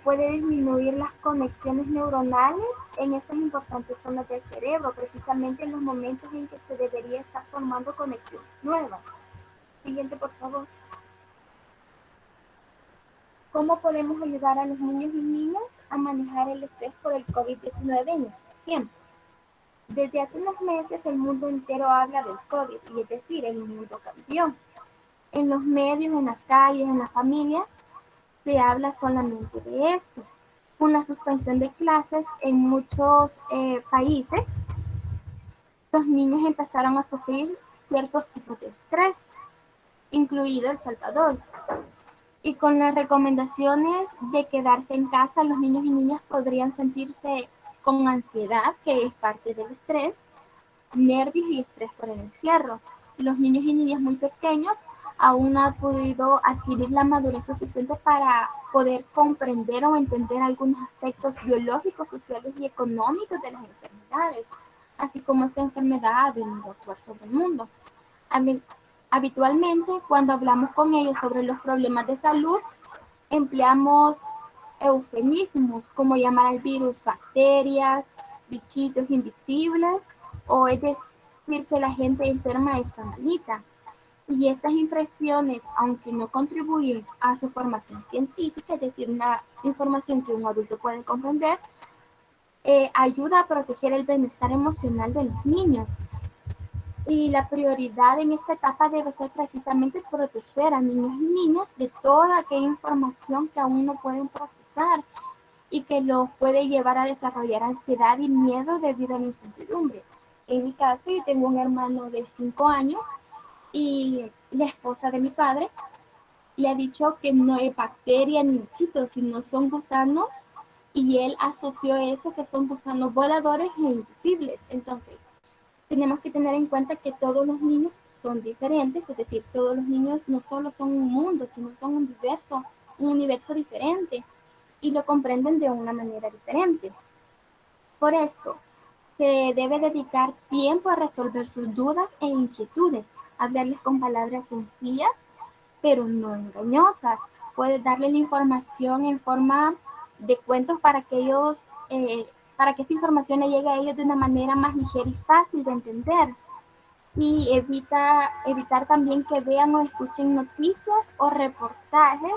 Speaker 2: puede disminuir las conexiones neuronales en estas importantes zonas del cerebro, precisamente en los momentos en que se debería estar formando conexiones nuevas. Siguiente, por favor. ¿Cómo podemos ayudar a los niños y niñas a manejar el estrés por el COVID-19 en este tiempo? Desde hace unos meses el mundo entero habla del COVID, y es decir, el mundo cambió. En los medios, en las calles, en las familias, se habla solamente de esto. Con la suspensión de clases en muchos países, los niños empezaron a sufrir ciertos tipos de estrés, incluido El Salvador. Y con las recomendaciones de quedarse en casa, los niños y niñas podrían sentirse con ansiedad, que es parte del estrés, nervios y estrés por el encierro. Los niños y niñas muy pequeños aún no han podido adquirir la madurez suficiente para poder comprender o entender algunos aspectos biológicos, sociales y económicos de las enfermedades, así como esta enfermedad ha venido a actuar sobre el mundo. Habitualmente, cuando hablamos con ellos sobre los problemas de salud, empleamos eufemismos como llamar al virus bacterias, bichitos invisibles, o es decir que la gente enferma está malita. Y estas impresiones, aunque no contribuyen a su formación científica, es decir, una información que un adulto puede comprender, ayuda a proteger el bienestar emocional de los niños. Y la prioridad en esta etapa debe ser precisamente proteger a niños y niñas de toda aquella información que aún no pueden procesar y que los puede llevar a desarrollar ansiedad y miedo debido a la incertidumbre. En mi caso, yo tengo un hermano de 5 años y la esposa de mi padre le ha dicho que no es bacteria ni bichitos, sino son gusanos, y él asoció eso que son gusanos voladores e invisibles. Entonces, tenemos que tener en cuenta que todos los niños son diferentes, es decir, todos los niños no solo son un mundo, sino son un universo diferente, y lo comprenden de una manera diferente. Por esto, se debe dedicar tiempo a resolver sus dudas e inquietudes, hablarles con palabras sencillas, pero no engañosas. Puedes darle la información en forma de cuentos para que ellos, para que esta información le llegue a ellos de una manera más ligera y fácil de entender. Y evitar también que vean o escuchen noticias o reportajes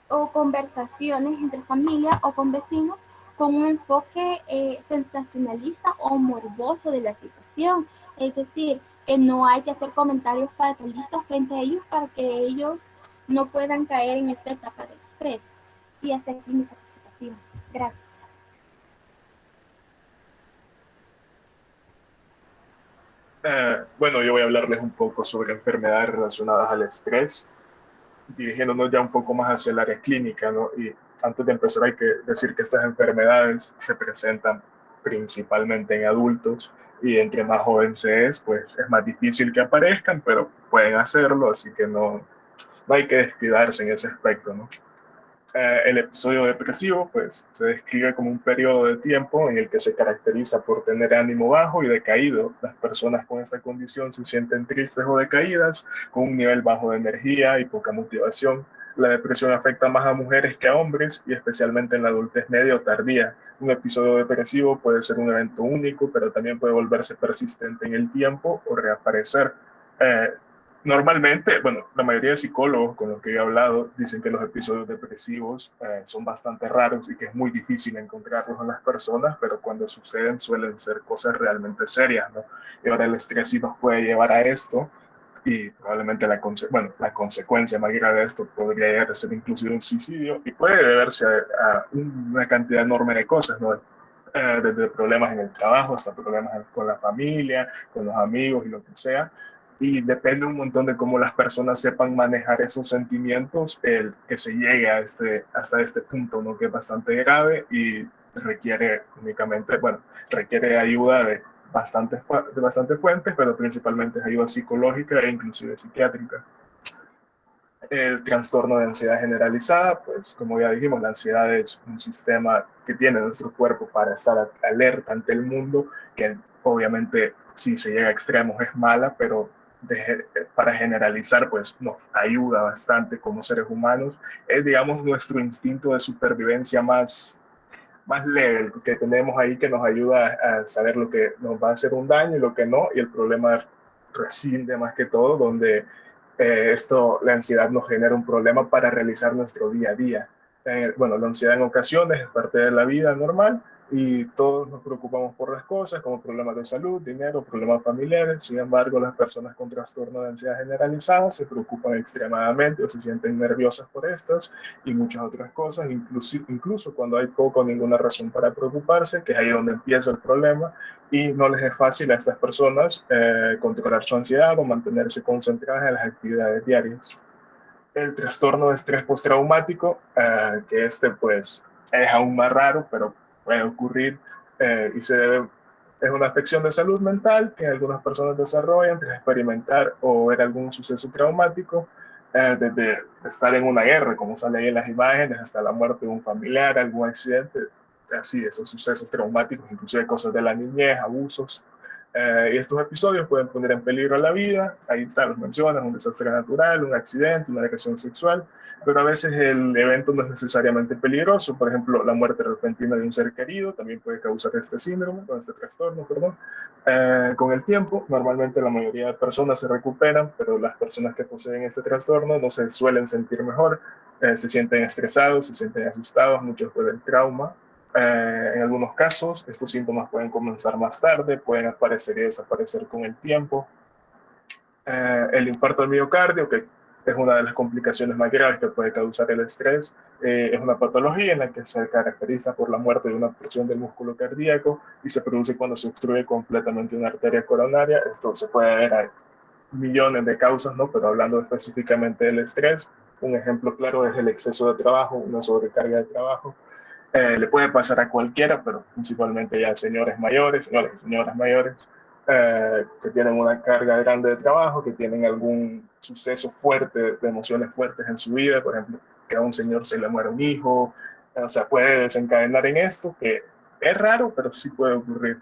Speaker 2: o conversaciones entre familia o con vecinos con un enfoque sensacionalista o morboso de la situación. Es decir, que no hay que hacer comentarios fatalistas frente a ellos para que ellos no puedan caer en esta etapa de estrés. Y hasta aquí mi participación. Gracias.
Speaker 6: Bueno, yo voy a hablarles un poco sobre enfermedades relacionadas al estrés, dirigiéndonos ya un poco más hacia el área clínica, ¿no? Y antes de empezar hay que decir que estas enfermedades se presentan principalmente en adultos, y entre más joven se es, pues es más difícil que aparezcan, pero pueden hacerlo, así que no hay que descuidarse en ese aspecto, ¿no? El episodio depresivo pues se describe como un periodo de tiempo en el que se caracteriza por tener ánimo bajo y decaído. Las personas con esta condición se sienten tristes o decaídas, con un nivel bajo de energía y poca motivación. La depresión afecta más a mujeres que a hombres, y especialmente en la adultez media o tardía. Un episodio depresivo puede ser un evento único, pero también puede volverse persistente en el tiempo o reaparecer. Eh, Normalmente, bueno, la mayoría de psicólogos con los que he hablado dicen que los episodios depresivos son bastante raros y que es muy difícil encontrarlos en las personas, pero cuando suceden suelen ser cosas realmente serias, ¿no? Y ahora el estrés sí nos puede llevar a esto, y probablemente la consecuencia más grave de esto podría llegar a ser inclusive un suicidio, y puede deberse a una cantidad enorme de cosas, ¿no? Desde problemas en el trabajo hasta problemas con la familia, con los amigos y lo que sea. Y depende un montón de cómo las personas sepan manejar esos sentimientos, el que se llegue hasta este punto, ¿no? Que es bastante grave y requiere únicamente, bueno, requiere ayuda de bastantes fuentes, pero principalmente es ayuda psicológica e inclusive psiquiátrica. El trastorno de ansiedad generalizada, pues como ya dijimos, la ansiedad es un sistema que tiene nuestro cuerpo para estar alerta ante el mundo, que obviamente si se llega a extremos es mala, pero para generalizar, pues nos ayuda bastante como seres humanos. Es, digamos, nuestro instinto de supervivencia más leve que tenemos ahí, que nos ayuda a saber lo que nos va a hacer un daño y lo que no, y el problema reside más que todo donde la ansiedad nos genera un problema para realizar nuestro día a día. Bueno, la ansiedad en ocasiones es parte de la vida normal y todos nos preocupamos por las cosas como problemas de salud, dinero, problemas familiares. Sin embargo, las personas con trastorno de ansiedad generalizada se preocupan extremadamente o se sienten nerviosas por estas y muchas otras cosas, incluso cuando hay poco o ninguna razón para preocuparse, que es ahí donde empieza el problema, y no les es fácil a estas personas controlar su ansiedad o mantenerse concentradas en las actividades diarias. El trastorno de estrés postraumático, que pues es aún más raro, pero puede ocurrir y es una afección de salud mental que algunas personas desarrollan tras experimentar o ver algún suceso traumático, desde estar en una guerra, como sale ahí en las imágenes, hasta la muerte de un familiar, algún accidente, así, esos sucesos traumáticos, inclusive cosas de la niñez, abusos. Y estos episodios pueden poner en peligro la vida, ahí está, los mencionas, un desastre natural, un accidente, una agresión sexual, pero a veces el evento no es necesariamente peligroso. Por ejemplo, la muerte repentina de un ser querido también puede causar este síndrome, este trastorno, perdón. Con el tiempo, normalmente la mayoría de personas se recuperan, pero las personas que poseen este trastorno no se suelen sentir mejor, se sienten estresados, se sienten asustados, muchos pueden trauma. En algunos casos, estos síntomas pueden comenzar más tarde, pueden aparecer y desaparecer con el tiempo. El infarto al miocardio, que es una de las complicaciones más graves que puede causar el estrés, es una patología en la que se caracteriza por la muerte de una porción del músculo cardíaco y se produce cuando se obstruye completamente una arteria coronaria. Esto se puede ver a millones de causas, ¿no? Pero hablando específicamente del estrés, un ejemplo claro es el exceso de trabajo, una sobrecarga de trabajo. Le puede pasar a cualquiera, pero principalmente ya señores mayores, señores y señoras mayores, que tienen una carga grande de trabajo, que tienen algún suceso fuerte, de emociones fuertes en su vida, por ejemplo, que a un señor se le muere un hijo, o sea, puede desencadenar en esto, que es raro, pero sí puede ocurrir.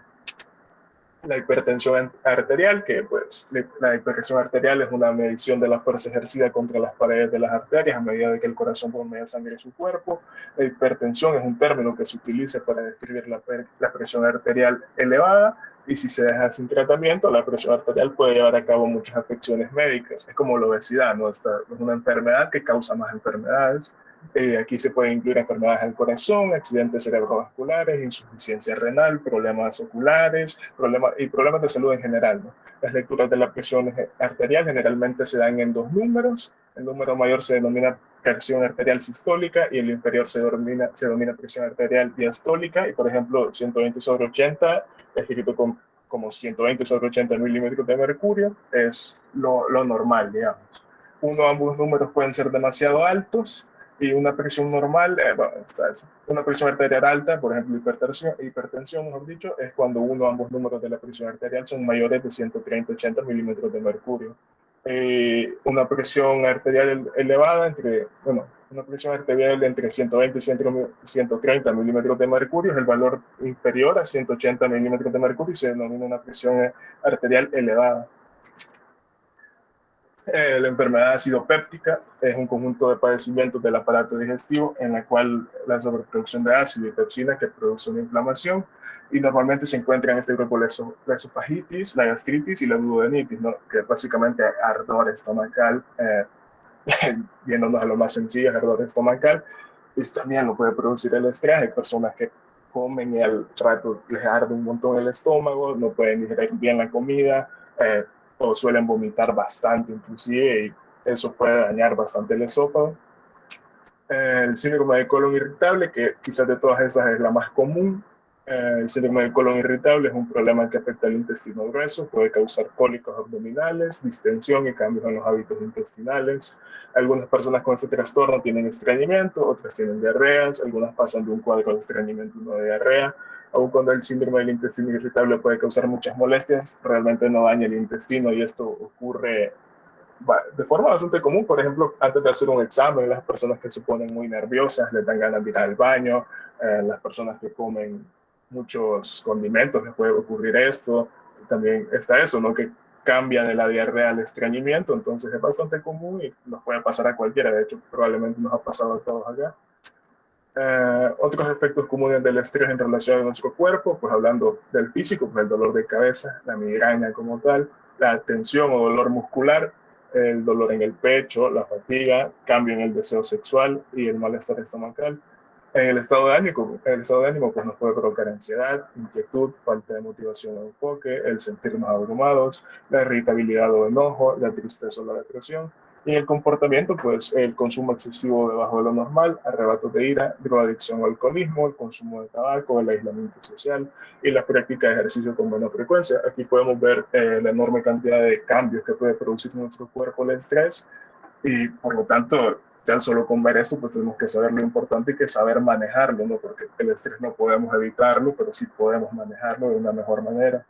Speaker 6: La hipertensión arterial, que pues la hipertensión arterial es una medición de la fuerza ejercida contra las paredes de las arterias a medida de que el corazón bombea sangre a su cuerpo. La hipertensión es un término que se utiliza para describir la presión arterial elevada, y si se deja sin tratamiento, la presión arterial puede llevar a cabo muchas afecciones médicas. Es como la obesidad, ¿no? Esta es una enfermedad que causa más enfermedades. Aquí se pueden incluir enfermedades del corazón, accidentes cerebrovasculares, insuficiencia renal, problemas oculares, problemas de salud en general, ¿no? Las lecturas de la presión arterial generalmente se dan en dos números. El número mayor se denomina presión arterial sistólica y el inferior se denomina presión arterial diastólica. Y por ejemplo, 120/80, escrito como 120/80 milímetros de mercurio, es lo normal, digamos. Ambos números pueden ser demasiado altos, y una presión normal, bueno, está eso. Una presión arterial alta, por ejemplo, hipertensión, mejor dicho, es cuando ambos números de la presión arterial son mayores de 130/80 milímetros de mercurio. Una presión arterial elevada una presión arterial entre 120 y 130 milímetros de mercurio es el valor inferior a 180 milímetros de mercurio y se denomina una presión arterial elevada. La enfermedad ácido péptica es un conjunto de padecimientos del aparato digestivo en la cual la sobreproducción de ácido y pepsina que produce una inflamación, y normalmente se encuentra en este grupo la esofagitis, la gastritis y la duodenitis, ¿no? Que es básicamente ardor estomacal, yéndonos a lo más sencillo, ardor estomacal, y también lo puede producir el estrés. Hay personas que comen y al rato les arde un montón el estómago, no pueden digerir bien la comida, o suelen vomitar bastante inclusive, y eso puede dañar bastante el esófago. El síndrome de colon irritable, que quizás de todas esas es la más común. El síndrome del colon irritable es un problema que afecta al intestino grueso, puede causar cólicos abdominales, distensión y cambios en los hábitos intestinales. Algunas personas con este trastorno tienen estreñimiento, otras tienen diarreas, algunas pasan de un cuadro de estreñimiento a uno de diarrea. Aun cuando el síndrome del intestino irritable puede causar muchas molestias, realmente no daña el intestino, y esto ocurre de forma bastante común. Por ejemplo, antes de hacer un examen, las personas que se ponen muy nerviosas les dan ganas de ir al baño, las personas que comen muchos condimentos les puede ocurrir esto. También está eso, ¿no? Que cambia de la diarrea al estreñimiento, entonces es bastante común y nos puede pasar a cualquiera, de hecho probablemente nos ha pasado a todos acá. Otros efectos comunes del estrés en relación a nuestro cuerpo, pues hablando del físico, pues el dolor de cabeza, la migraña como tal, la tensión o dolor muscular, el dolor en el pecho, la fatiga, cambio en el deseo sexual y el malestar estomacal. En el estado de ánimo pues nos puede provocar ansiedad, inquietud, falta de motivación o enfoque, el sentirnos abrumados, la irritabilidad o enojo, la tristeza o la depresión. Y en el comportamiento, pues el consumo excesivo debajo de lo normal, arrebatos de ira, drogadicción o alcoholismo, el consumo de tabaco, el aislamiento social y la práctica de ejercicio con menor frecuencia. Aquí podemos ver la enorme cantidad de cambios que puede producir en nuestro cuerpo el estrés y por lo tanto, ya solo con ver esto, pues tenemos que saber lo importante y que saber manejarlo, ¿no? Porque el estrés no podemos evitarlo, pero sí podemos manejarlo de una mejor manera.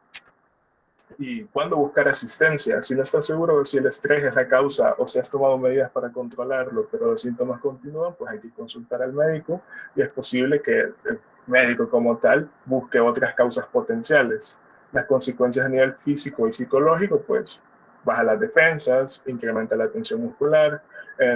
Speaker 6: ¿Y cuándo buscar asistencia? Si no estás seguro de si el estrés es la causa o si has tomado medidas para controlarlo, pero los síntomas continúan, pues hay que consultar al médico y es posible que el médico como tal busque otras causas potenciales. Las consecuencias a nivel físico y psicológico, pues baja las defensas, incrementa la tensión muscular,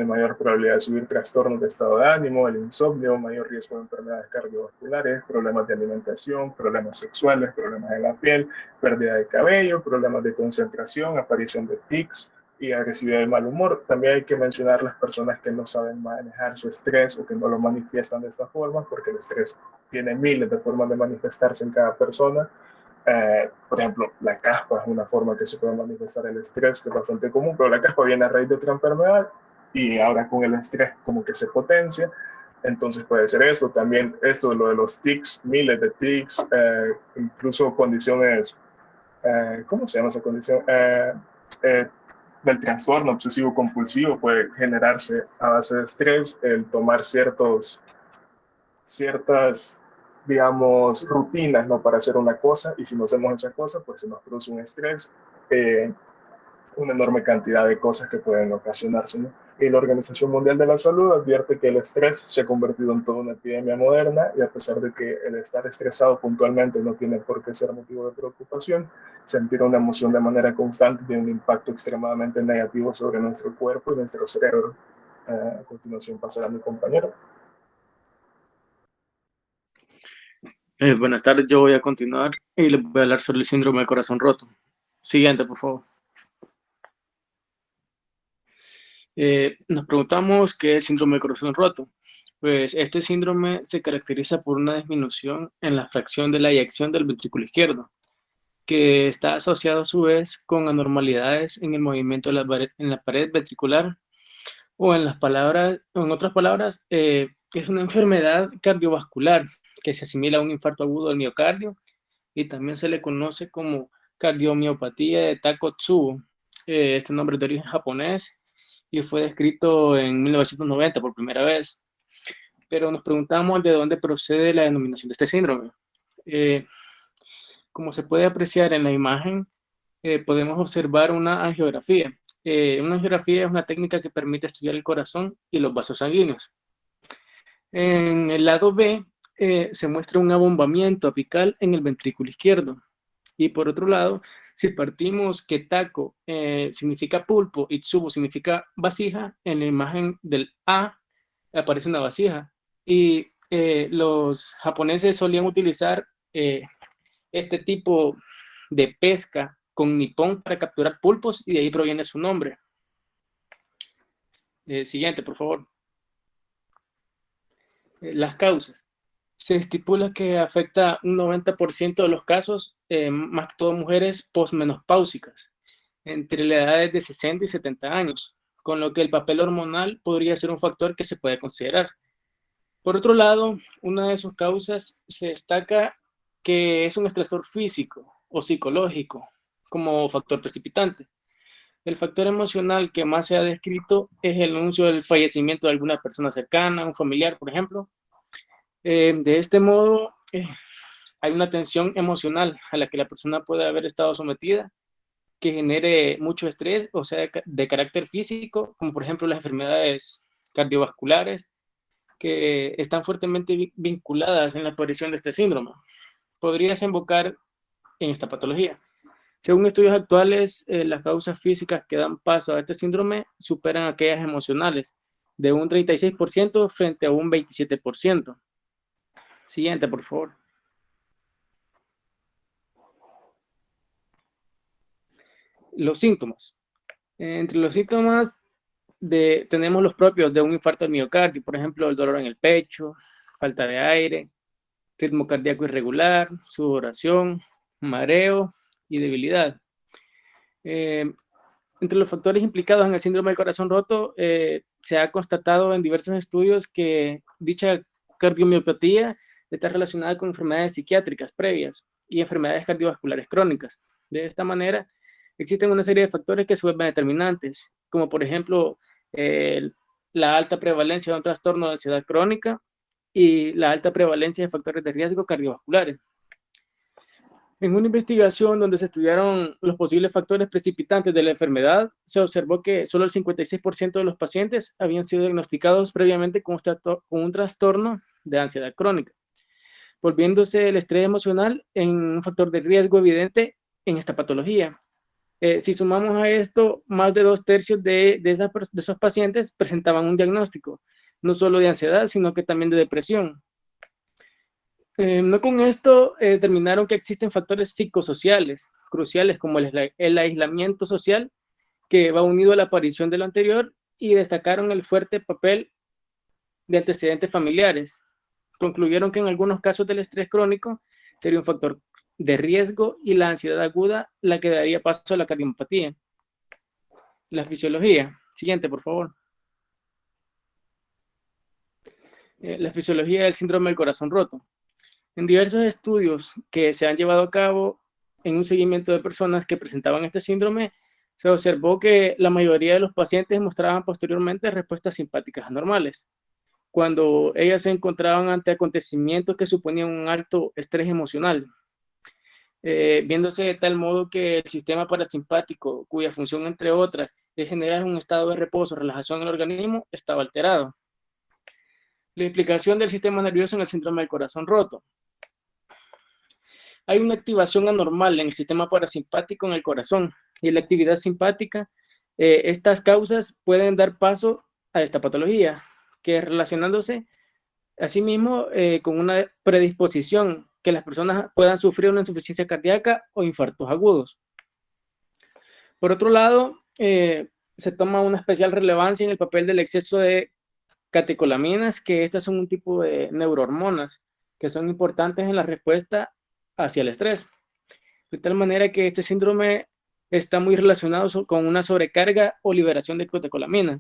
Speaker 6: mayor probabilidad de subir trastornos de estado de ánimo, el insomnio, mayor riesgo de enfermedades cardiovasculares, problemas de alimentación, problemas sexuales, problemas en la piel, pérdida de cabello, problemas de concentración, aparición de tics y agresividad y mal humor. También hay que mencionar las personas que no saben manejar su estrés o que no lo manifiestan de esta forma, porque el estrés tiene miles de formas de manifestarse en cada persona. Por ejemplo, la caspa es una forma que se puede manifestar el estrés, que es bastante común, pero la caspa viene a raíz de otra enfermedad y ahora con el estrés como que se potencia. Entonces puede ser esto, también esto, lo de los tics, miles de tics, incluso condiciones, ¿cómo se llama esa condición? Del trastorno obsesivo compulsivo puede generarse a base de estrés, el tomar ciertas, digamos, rutinas, ¿no? Para hacer una cosa, y si no hacemos esa cosa, pues se nos produce un estrés, una enorme cantidad de cosas que pueden ocasionarse, ¿no? Y la Organización Mundial de la Salud advierte que el estrés se ha convertido en toda una epidemia moderna y a pesar de que el estar estresado puntualmente no tiene por qué ser motivo de preocupación, sentir una emoción de manera constante tiene un impacto extremadamente negativo sobre nuestro cuerpo y nuestro cerebro. A continuación pasará a mi compañero.
Speaker 8: Buenas tardes, yo voy a continuar y les voy a hablar sobre el síndrome del corazón roto. Siguiente, por favor. Nos preguntamos qué es el síndrome del corazón roto. Pues este síndrome se caracteriza por una disminución en la fracción de la eyección del ventrículo izquierdo, que está asociado a su vez con anormalidades en el movimiento de en la pared ventricular o en otras palabras, es una enfermedad cardiovascular que se asimila a un infarto agudo del miocardio y también se le conoce como cardiomiopatía de Takotsubo. Este nombre es de origen japonés y fue descrito en 1990 por primera vez. Pero nos preguntamos de dónde procede la denominación de este síndrome. Como se puede apreciar en la imagen, podemos observar una angiografía. Una angiografía es una técnica que permite estudiar el corazón y los vasos sanguíneos. En el lado B se muestra un abombamiento apical en el ventrículo izquierdo. Y por otro lado, si partimos que taco significa pulpo y tsubo significa vasija, en la imagen del A aparece una vasija. Y los japoneses solían utilizar este tipo de pesca con nipón para capturar pulpos y de ahí proviene su nombre. Siguiente, por favor. Las causas. Se estipula que afecta un 90% de los casos, más que todo mujeres posmenopáusicas, entre las edades de 60 y 70 años, con lo que el papel hormonal podría ser un factor que se puede considerar. Por otro lado, una de sus causas se destaca que es un estresor físico o psicológico como factor precipitante. El factor emocional que más se ha descrito es el anuncio del fallecimiento de alguna persona cercana, un familiar, por ejemplo. De este modo, hay una tensión emocional a la que la persona puede haber estado sometida que genere mucho estrés, o sea, de carácter físico, como por ejemplo las enfermedades cardiovasculares, que están fuertemente vinculadas en la aparición de este síndrome. Podría desembocar en esta patología. Según estudios actuales, las causas físicas que dan paso a este síndrome superan aquellas emocionales, de un 36% frente a un 27%. Siguiente, por favor. Los síntomas. Entre los síntomas tenemos los propios de un infarto del miocardio, por ejemplo, el dolor en el pecho, falta de aire, ritmo cardíaco irregular, sudoración, mareo y debilidad. Entre los factores implicados en el síndrome del corazón roto, se ha constatado en diversos estudios que dicha cardiomiopatía está relacionada con enfermedades psiquiátricas previas y enfermedades cardiovasculares crónicas. De esta manera, existen una serie de factores que se vuelven determinantes, como por ejemplo, la alta prevalencia de un trastorno de ansiedad crónica y la alta prevalencia de factores de riesgo cardiovasculares. En una investigación donde se estudiaron los posibles factores precipitantes de la enfermedad, se observó que solo el 56% de los pacientes habían sido diagnosticados previamente con un trastorno de ansiedad crónica, volviéndose el estrés emocional en un factor de riesgo evidente en esta patología. Si sumamos a esto, más de 2/3 de esos pacientes presentaban un diagnóstico, no solo de ansiedad, sino que también de depresión. No con esto determinaron que existen factores psicosociales cruciales como el aislamiento social, que va unido a la aparición de lo anterior, y destacaron el fuerte papel de antecedentes familiares. Concluyeron que en algunos casos del estrés crónico sería un factor de riesgo y la ansiedad aguda la que daría paso a la cardiomiopatía. La fisiología. Siguiente, por favor. La fisiología del síndrome del corazón roto. En diversos estudios que se han llevado a cabo en un seguimiento de personas que presentaban este síndrome, se observó que la mayoría de los pacientes mostraban posteriormente respuestas simpáticas anormales, cuando ellas se encontraban ante acontecimientos que suponían un alto estrés emocional, viéndose de tal modo que el sistema parasimpático, cuya función, entre otras, es generar un estado de reposo, relajación en el organismo, estaba alterado. La implicación del sistema nervioso en el síndrome del corazón roto. Hay una activación anormal en el sistema parasimpático en el corazón y en la actividad simpática. Estas causas pueden dar paso a esta patología, que relacionándose asimismo con una predisposición que las personas puedan sufrir una insuficiencia cardíaca o infartos agudos. Por otro lado, se toma una especial relevancia en el papel del exceso de catecolaminas, que estas son un tipo de neurohormonas que son importantes en la respuesta hacia el estrés, de tal manera que este síndrome está muy relacionado con una sobrecarga o liberación de catecolaminas.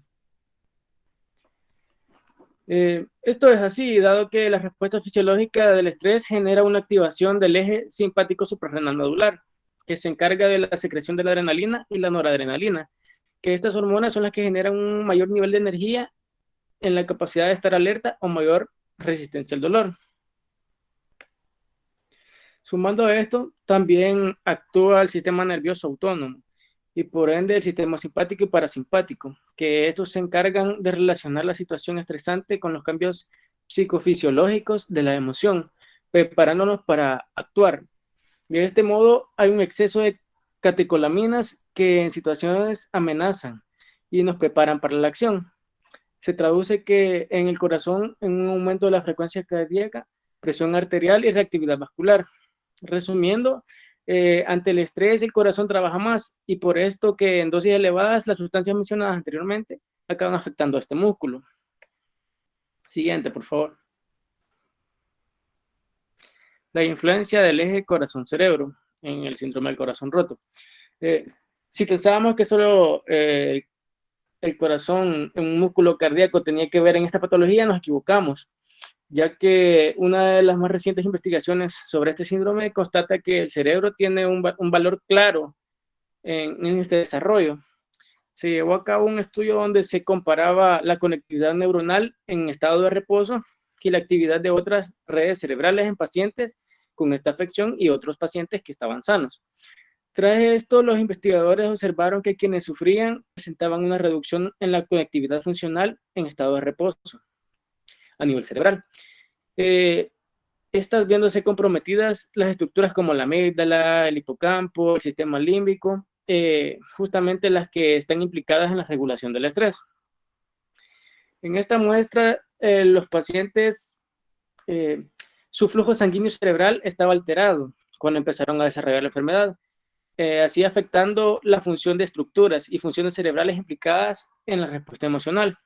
Speaker 8: Esto es así, dado que la respuesta fisiológica del estrés genera una activación del eje simpático suprarrenal medular, que se encarga de la secreción de la adrenalina y la noradrenalina, que estas hormonas son las que generan un mayor nivel de energía en la capacidad de estar alerta o mayor resistencia al dolor. Sumando a esto, también actúa el sistema nervioso autónomo y por ende el sistema simpático y parasimpático, que estos se encargan de relacionar la situación estresante con los cambios psicofisiológicos de la emoción, preparándonos para actuar. De este modo, hay un exceso de catecolaminas que en situaciones amenazan y nos preparan para la acción. Se traduce que en el corazón, en un aumento de la frecuencia cardíaca, presión arterial y reactividad vascular. Resumiendo, ante el estrés el corazón trabaja más y por esto que en dosis elevadas las sustancias mencionadas anteriormente acaban afectando a este músculo. Siguiente, por favor. La influencia del eje corazón-cerebro en el síndrome del corazón roto. Si pensábamos que solo el corazón, un músculo cardíaco tenía que ver en esta patología, nos equivocamos, ya que una de las más recientes investigaciones sobre este síndrome constata que el cerebro tiene un valor claro en este desarrollo. Se llevó a cabo un estudio donde se comparaba la conectividad neuronal en estado de reposo y la actividad de otras redes cerebrales en pacientes con esta afección y otros pacientes que estaban sanos. Tras esto, los investigadores observaron que quienes sufrían presentaban una reducción en la conectividad funcional en estado de reposo a nivel cerebral. estas viéndose comprometidas las estructuras como la amígdala, el hipocampo, el sistema límbico, justamente las que están implicadas en la regulación del estrés. En esta muestra, los pacientes, su flujo sanguíneo cerebral estaba alterado cuando empezaron a desarrollar la enfermedad, así afectando la función de estructuras y funciones cerebrales implicadas en la respuesta emocional.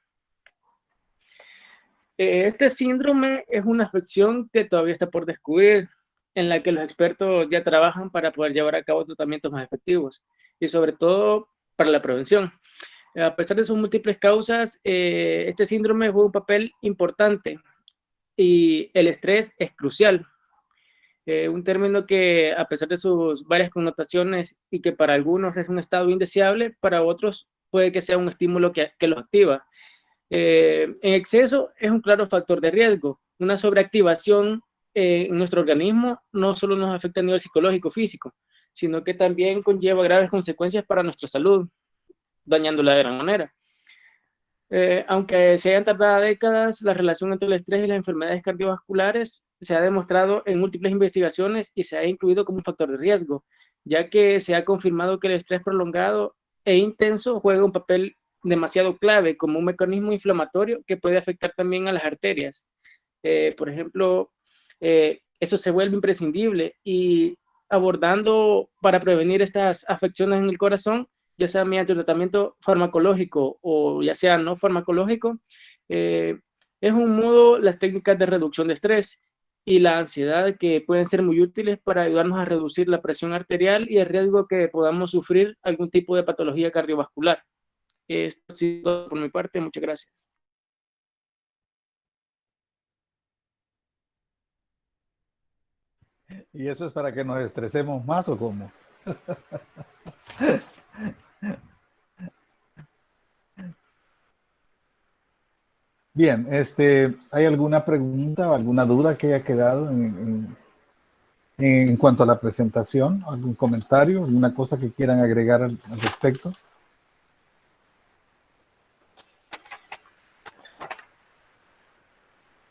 Speaker 8: Este síndrome es una afección que todavía está por descubrir, en la que los expertos ya trabajan para poder llevar a cabo tratamientos más efectivos y sobre todo para la prevención. A pesar de sus múltiples causas, este síndrome juega un papel importante y el estrés es crucial. Un término que, a pesar de sus varias connotaciones y que para algunos es un estado indeseable, para otros puede que sea un estímulo que los activa. En exceso es un claro factor de riesgo. Una sobreactivación en nuestro organismo no solo nos afecta a nivel psicológico, físico, sino que también conlleva graves consecuencias para nuestra salud, dañándola de gran manera. Aunque se hayan tardado décadas, la relación entre el estrés y las enfermedades cardiovasculares se ha demostrado en múltiples investigaciones y se ha incluido como un factor de riesgo, ya que se ha confirmado que el estrés prolongado e intenso juega un papel demasiado clave como un mecanismo inflamatorio que puede afectar también a las arterias. Por ejemplo, eso se vuelve imprescindible y abordando para prevenir estas afecciones en el corazón, ya sea mediante tratamiento farmacológico o ya sea no farmacológico, es un modo las técnicas de reducción de estrés y la ansiedad que pueden ser muy útiles para ayudarnos a reducir la presión arterial y el riesgo que podamos sufrir algún tipo de patología cardiovascular. Esto ha sido todo por mi parte. Muchas gracias.
Speaker 1: ¿Y eso es para que nos estresemos más o cómo? Bien, ¿hay alguna pregunta o alguna duda que haya quedado en cuanto a la presentación? ¿Algún comentario? ¿Alguna cosa que quieran agregar al respecto?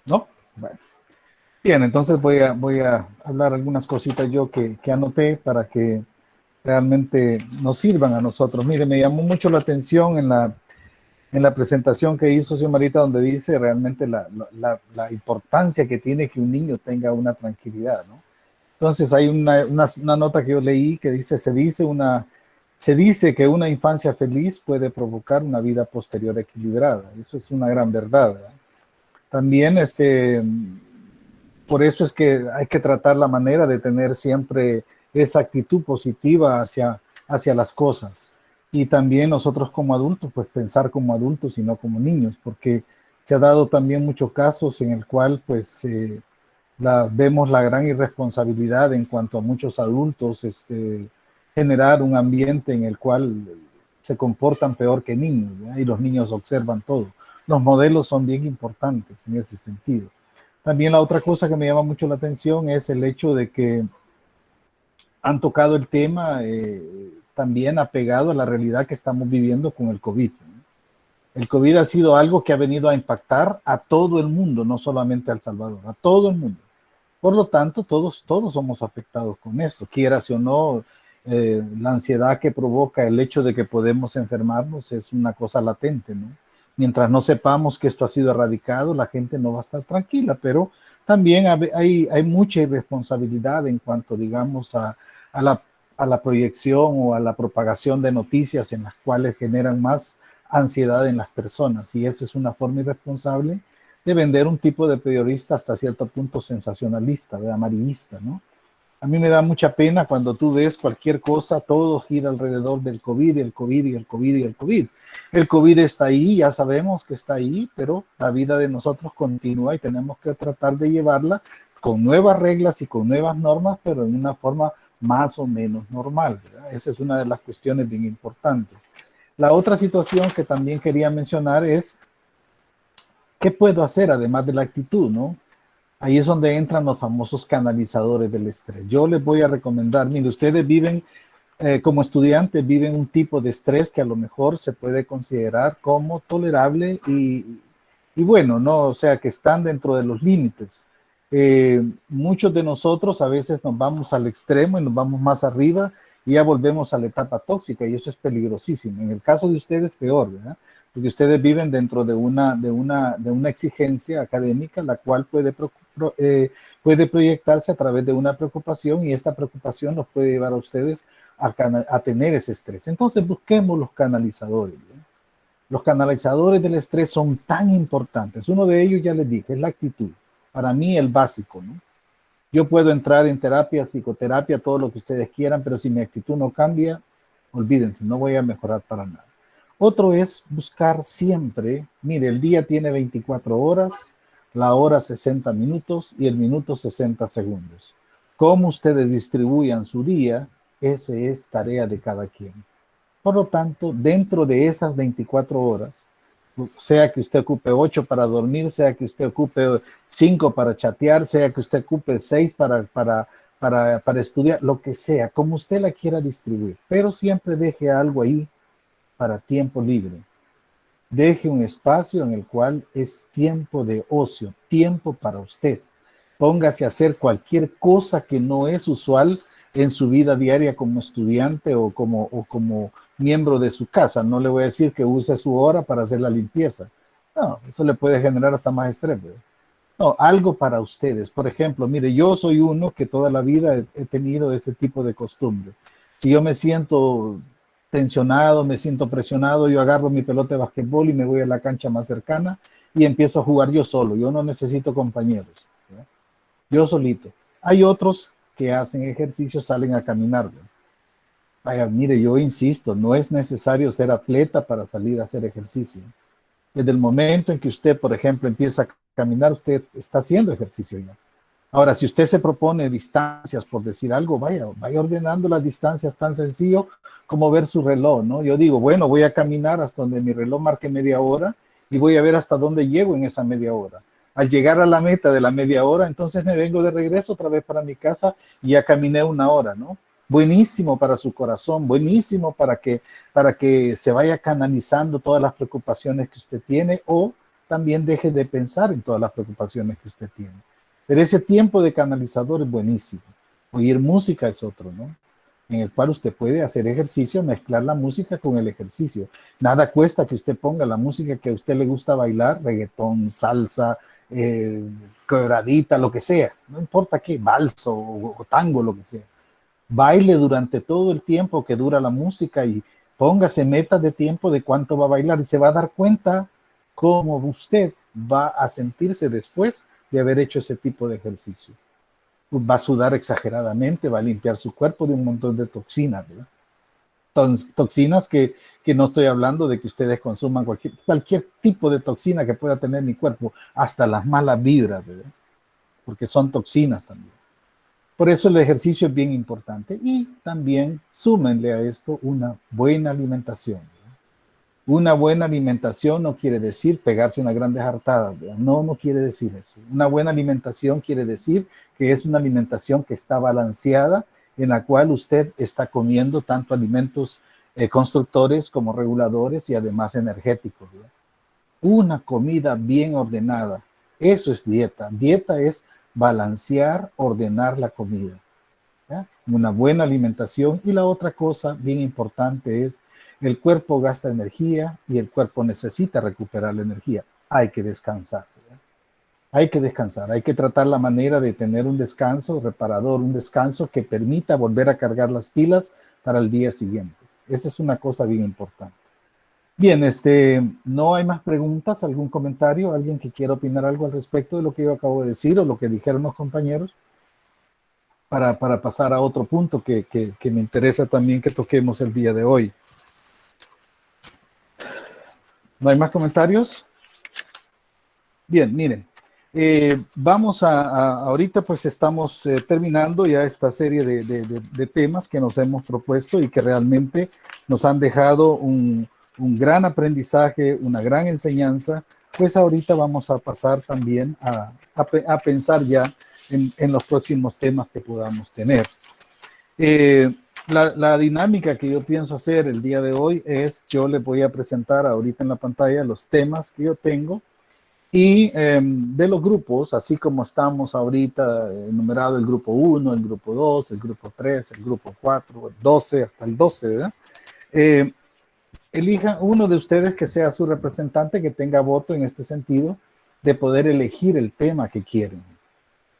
Speaker 1: ¿No? Bueno. Bien, entonces voy a hablar algunas cositas yo que anoté para que realmente nos sirvan a nosotros. Mire, me llamó mucho la atención en la presentación que hizo Xiomara, donde dice realmente la importancia que tiene que un niño tenga una tranquilidad, ¿no? Entonces hay una nota que yo leí que dice, se dice que una infancia feliz puede provocar una vida posterior equilibrada. Eso es una gran verdad, ¿verdad? También por eso es que hay que tratar la manera de tener siempre esa actitud positiva hacia las cosas. Y también nosotros como adultos, pues pensar como adultos y no como niños, porque se ha dado también muchos casos en el cual pues vemos la gran irresponsabilidad en cuanto a muchos adultos, generar un ambiente en el cual se comportan peor que niños, ¿verdad? Y los niños observan todo. Los modelos son bien importantes en ese sentido. También la otra cosa que me llama mucho la atención es el hecho de que han tocado el tema también apegado a la realidad que estamos viviendo con el COVID. El COVID ha sido algo que ha venido a impactar a todo el mundo, no solamente a El Salvador, a todo el mundo. Por lo tanto, todos somos afectados con esto, quieras o no. La ansiedad que provoca el hecho de que podemos enfermarnos es una cosa latente, ¿no? Mientras no sepamos que esto ha sido erradicado, la gente no va a estar tranquila, pero también hay mucha irresponsabilidad en cuanto, digamos, a la proyección o a la propagación de noticias en las cuales generan más ansiedad en las personas. Y esa es una forma irresponsable de vender un tipo de periodista hasta cierto punto sensacionalista, de amarillista, ¿no? A mí me da mucha pena cuando tú ves cualquier cosa, todo gira alrededor del COVID y el COVID y el COVID y el COVID. El COVID está ahí, ya sabemos que está ahí, pero la vida de nosotros continúa y tenemos que tratar de llevarla con nuevas reglas y con nuevas normas, pero en una forma más o menos normal, ¿verdad? Esa es una de las cuestiones bien importantes. La otra situación que también quería mencionar es, ¿qué puedo hacer además de la actitud, no? Ahí es donde entran los famosos canalizadores del estrés. Yo les voy a recomendar, mire, ustedes viven, como estudiantes, viven un tipo de estrés que a lo mejor se puede considerar como tolerable y bueno, ¿no? O sea, que están dentro de los límites. Muchos de nosotros a veces nos vamos al extremo y nos vamos más arriba y ya volvemos a la etapa tóxica y eso es peligrosísimo. En el caso de ustedes, peor, ¿verdad? Porque ustedes viven dentro de una exigencia académica, la cual puede proyectarse a través de una preocupación y esta preocupación los puede llevar a ustedes a tener ese estrés. Entonces busquemos los canalizadores, ¿verdad? Los canalizadores del estrés son tan importantes. Uno de ellos, ya les dije, es la actitud. Para mí el básico, ¿no? Yo puedo entrar en terapia, psicoterapia, todo lo que ustedes quieran, pero si mi actitud no cambia, olvídense, no voy a mejorar para nada. Otro es buscar siempre, mire, el día tiene 24 horas, la hora 60 minutos y el minuto 60 segundos. Cómo ustedes distribuyan su día, esa es tarea de cada quien. Por lo tanto, dentro de esas 24 horas, sea que usted ocupe 8 para dormir, sea que usted ocupe 5 para chatear, sea que usted ocupe 6 para estudiar, lo que sea, como usted la quiera distribuir. Pero siempre deje algo ahí para tiempo libre. Deje un espacio en el cual es tiempo de ocio, tiempo para usted. Póngase a hacer cualquier cosa que no es usual en su vida diaria como estudiante o como miembro de su casa. No le voy a decir que use su hora para hacer la limpieza. No, eso le puede generar hasta más estrés, ¿verdad? No, algo para ustedes. Por ejemplo, mire, yo soy uno que toda la vida he tenido ese tipo de costumbre. Si yo me siento tensionado, me siento presionado, yo agarro mi pelota de basquetbol y me voy a la cancha más cercana y empiezo a jugar yo solo. Yo no necesito compañeros, ¿verdad? Yo solito. Hay otros que hacen ejercicio, salen a caminar, ¿verdad? Vaya, mire, yo insisto, no es necesario ser atleta para salir a hacer ejercicio. Desde el momento en que usted, por ejemplo, empieza a caminar, usted está haciendo ejercicio ya. Ahora, si usted se propone distancias, por decir algo, vaya ordenando las distancias tan sencillo como ver su reloj, ¿no? Yo digo, bueno, voy a caminar hasta donde mi reloj marque media hora y voy a ver hasta dónde llego en esa media hora. Al llegar a la meta de la media hora, entonces me vengo de regreso otra vez para mi casa y ya caminé una hora, ¿no? Buenísimo para su corazón, buenísimo para que se vaya canalizando todas las preocupaciones que usted tiene o también deje de pensar en todas las preocupaciones que usted tiene. Pero ese tiempo de canalizador es buenísimo. Oír música es otro, ¿no? En el cual usted puede hacer ejercicio, mezclar la música con el ejercicio. Nada cuesta que usted ponga la música que a usted le gusta bailar, reggaetón, salsa, quebradita, lo que sea. No importa qué, valso o tango, lo que sea. Baile durante todo el tiempo que dura la música y póngase metas de tiempo de cuánto va a bailar y se va a dar cuenta cómo usted va a sentirse después de haber hecho ese tipo de ejercicio. Va a sudar exageradamente, va a limpiar su cuerpo de un montón de toxinas, ¿verdad? Toxinas que no estoy hablando de que ustedes consuman cualquier tipo de toxina que pueda tener mi cuerpo, hasta las malas vibras, ¿verdad? Porque son toxinas también. Por eso el ejercicio es bien importante y también súmenle a esto una buena alimentación, ¿verdad? Una buena alimentación no quiere decir pegarse una grande jartada, ¿verdad? No quiere decir eso. Una buena alimentación quiere decir que es una alimentación que está balanceada, en la cual usted está comiendo tanto alimentos constructores como reguladores y además energéticos, ¿verdad? Una comida bien ordenada, eso es dieta. Dieta es balancear, ordenar la comida, ¿ya? Una buena alimentación. Y la otra cosa bien importante es el cuerpo gasta energía y el cuerpo necesita recuperar la energía. Hay que descansar, ¿verdad? Hay que descansar, hay que tratar la manera de tener un descanso reparador, un descanso que permita volver a cargar las pilas para el día siguiente. Esa es una cosa bien importante. Bien, no hay más preguntas, algún comentario, alguien que quiera opinar algo al respecto de lo que yo acabo de decir o lo que dijeron los compañeros, para pasar a otro punto que me interesa también que toquemos el día de hoy. ¿No hay más comentarios? Bien, miren, vamos ahorita pues estamos terminando ya esta serie de temas que nos hemos propuesto y que realmente nos han dejado un gran aprendizaje, una gran enseñanza. Pues ahorita vamos a pasar también a pensar ya en los próximos temas que podamos tener. La dinámica que yo pienso hacer el día de hoy es, yo les voy a presentar ahorita en la pantalla los temas que yo tengo Y de los grupos, así como estamos ahorita enumerado el grupo 1, el grupo 2, el grupo 3, el grupo 4, el 12, hasta el 12, ¿verdad? Elija uno de ustedes que sea su representante, que tenga voto en este sentido, de poder elegir el tema que quieren.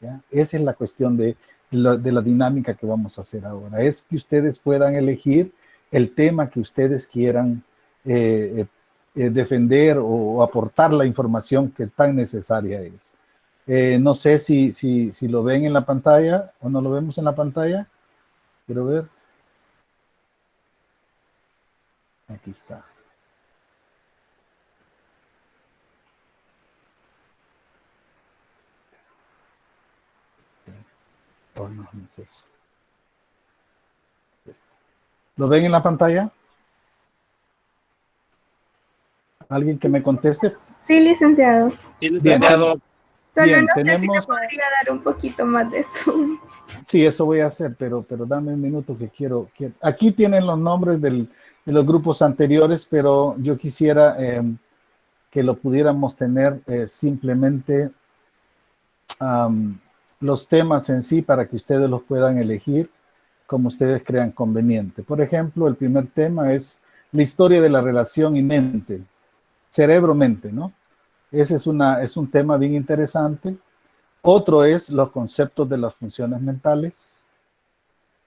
Speaker 1: ¿Ya? Esa es la cuestión de la dinámica que vamos a hacer ahora. Es que ustedes puedan elegir el tema que ustedes quieran defender o aportar la información que tan necesaria es. No sé si lo ven en la pantalla o no lo vemos en la pantalla. Quiero ver. Aquí está. Oh, no, no es eso. ¿Lo ven en la pantalla? ¿Alguien que me conteste?
Speaker 2: Sí, licenciado.
Speaker 1: Bien,
Speaker 2: Solo
Speaker 1: bien,
Speaker 2: no sé si me
Speaker 1: tenemos...
Speaker 2: podría dar un poquito más de eso.
Speaker 1: Sí, eso voy a hacer, pero dame un minuto que quiero... Aquí tienen los nombres de los grupos anteriores, pero yo quisiera que lo pudiéramos tener simplemente los temas en sí para que ustedes los puedan elegir como ustedes crean conveniente. Por ejemplo, el primer tema es la historia de la relación y mente, cerebro-mente, ¿no? Ese es un tema bien interesante. Otro es los conceptos de las funciones mentales.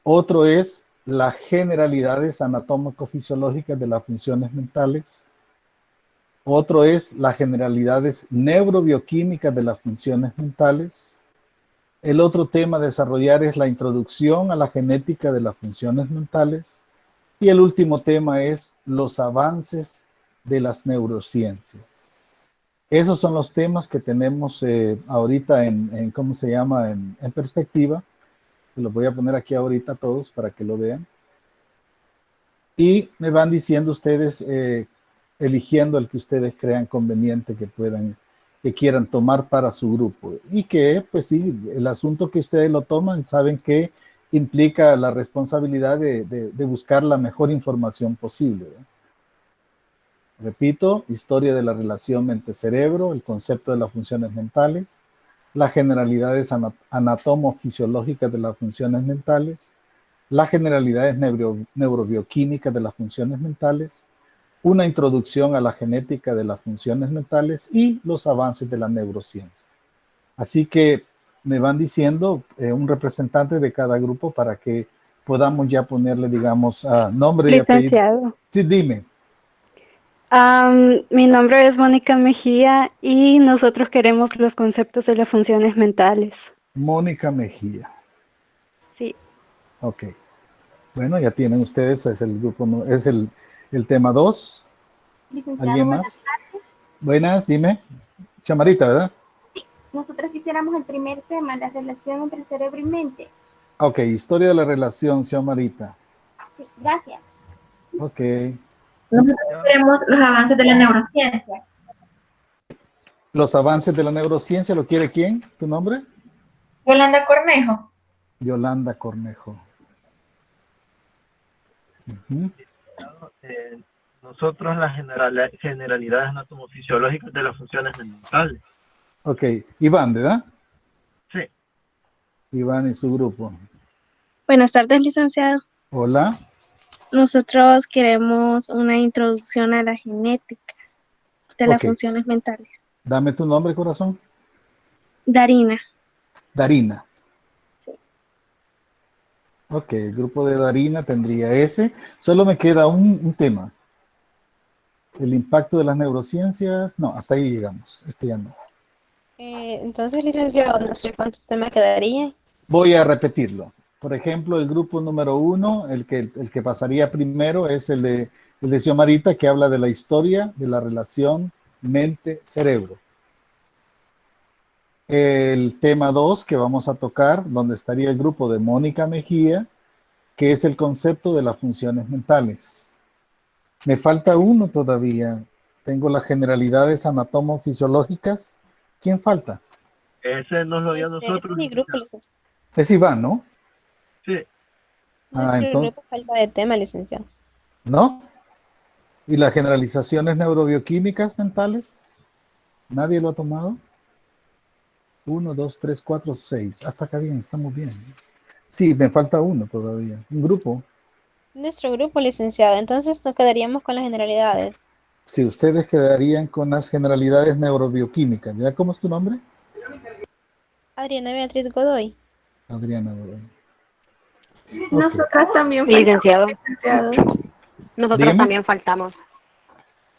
Speaker 1: Otro es las generalidades anatómico-fisiológicas de las funciones mentales. Otro es las generalidades neurobioquímicas de las funciones mentales. El otro tema a desarrollar es la introducción a la genética de las funciones mentales. Y el último tema es los avances de las neurociencias. Esos son los temas que tenemos ahorita ¿cómo se llama? En perspectiva. Los voy a poner aquí ahorita todos para que lo vean. Y me van diciendo ustedes, eligiendo el que ustedes crean conveniente que quieran tomar para su grupo. Y que, pues sí, el asunto que ustedes lo toman, saben que implica la responsabilidad de buscar la mejor información posible, ¿verdad? Repito, historia de la relación mente-cerebro, el concepto de las funciones mentales, las generalidades anatomofisiológicas de las funciones mentales, las generalidades neurobioquímicas de las funciones mentales, una introducción a la genética de las funciones mentales y los avances de la neurociencia. Así que me van diciendo un representante de cada grupo para que podamos ya ponerle, digamos, nombre y apellido.
Speaker 9: Licenciado.
Speaker 1: Sí, dime.
Speaker 9: Mi nombre es Mónica Mejía y nosotros queremos los conceptos de las funciones mentales.
Speaker 1: Mónica Mejía.
Speaker 9: Sí.
Speaker 1: Ok. Bueno, ya tienen ustedes, es el grupo, es el tema 2. ¿Alguien más? Buenas, dime. Chamarita, ¿verdad?
Speaker 2: Sí, nosotros quisiéramos el primer tema, la relación entre cerebro y mente.
Speaker 1: Ok, historia de la relación, Chamarita.
Speaker 2: Sí, gracias.
Speaker 1: Ok.
Speaker 10: Nosotros queremos los avances de la neurociencia.
Speaker 1: Los avances de la neurociencia, ¿lo quiere quién? ¿Tu nombre?
Speaker 10: Yolanda Cornejo.
Speaker 1: Yolanda Cornejo.
Speaker 11: Nosotros las generalidades anatomofisiológicas de las funciones mentales.
Speaker 1: Ok, Iván, ¿verdad?
Speaker 11: Sí.
Speaker 1: Iván y su grupo.
Speaker 9: Buenas tardes, licenciado.
Speaker 1: Hola.
Speaker 9: Nosotros queremos una introducción a la genética de las funciones mentales.
Speaker 1: Dame tu nombre, corazón.
Speaker 9: Darina.
Speaker 1: Darina.
Speaker 9: Sí.
Speaker 1: Ok, el grupo de Darina tendría ese. Solo me queda un tema. El impacto de las neurociencias. No, hasta ahí llegamos. Este ya no.
Speaker 3: Entonces, licenciado, no sé cuántos temas quedaría.
Speaker 1: Voy a repetirlo. Por ejemplo, el grupo número 1, el que pasaría primero es el de Xiomarita, que habla de la historia de la relación mente-cerebro. El tema 2 que vamos a tocar, donde estaría el grupo de Mónica Mejía, que es el concepto de las funciones mentales. Me falta uno todavía. Tengo las generalidades anatomofisiológicas. ¿Quién falta?
Speaker 11: Ese nos lo dio a nosotros.
Speaker 3: Es mi grupo,
Speaker 1: Es Iván, ¿no?
Speaker 11: Sí.
Speaker 1: Entonces.
Speaker 3: Grupo falta de tema, licenciado.
Speaker 1: ¿No? ¿Y las generalizaciones neurobioquímicas mentales? ¿Nadie lo ha tomado? 1, 2, 3, 4, 6. Hasta acá bien, estamos bien. Sí, me falta uno todavía. Un grupo.
Speaker 3: Nuestro grupo, licenciado. Entonces nos quedaríamos con las generalidades.
Speaker 1: Si ustedes quedarían con las generalidades neurobioquímicas. ¿Ya cómo es tu nombre?
Speaker 3: Adriana Beatriz Godoy.
Speaker 1: Adriana Godoy. Ok.
Speaker 10: Nosotras también
Speaker 12: Licenciado.
Speaker 10: licenciado.
Speaker 12: Nosotros
Speaker 1: Dígame.
Speaker 12: también faltamos.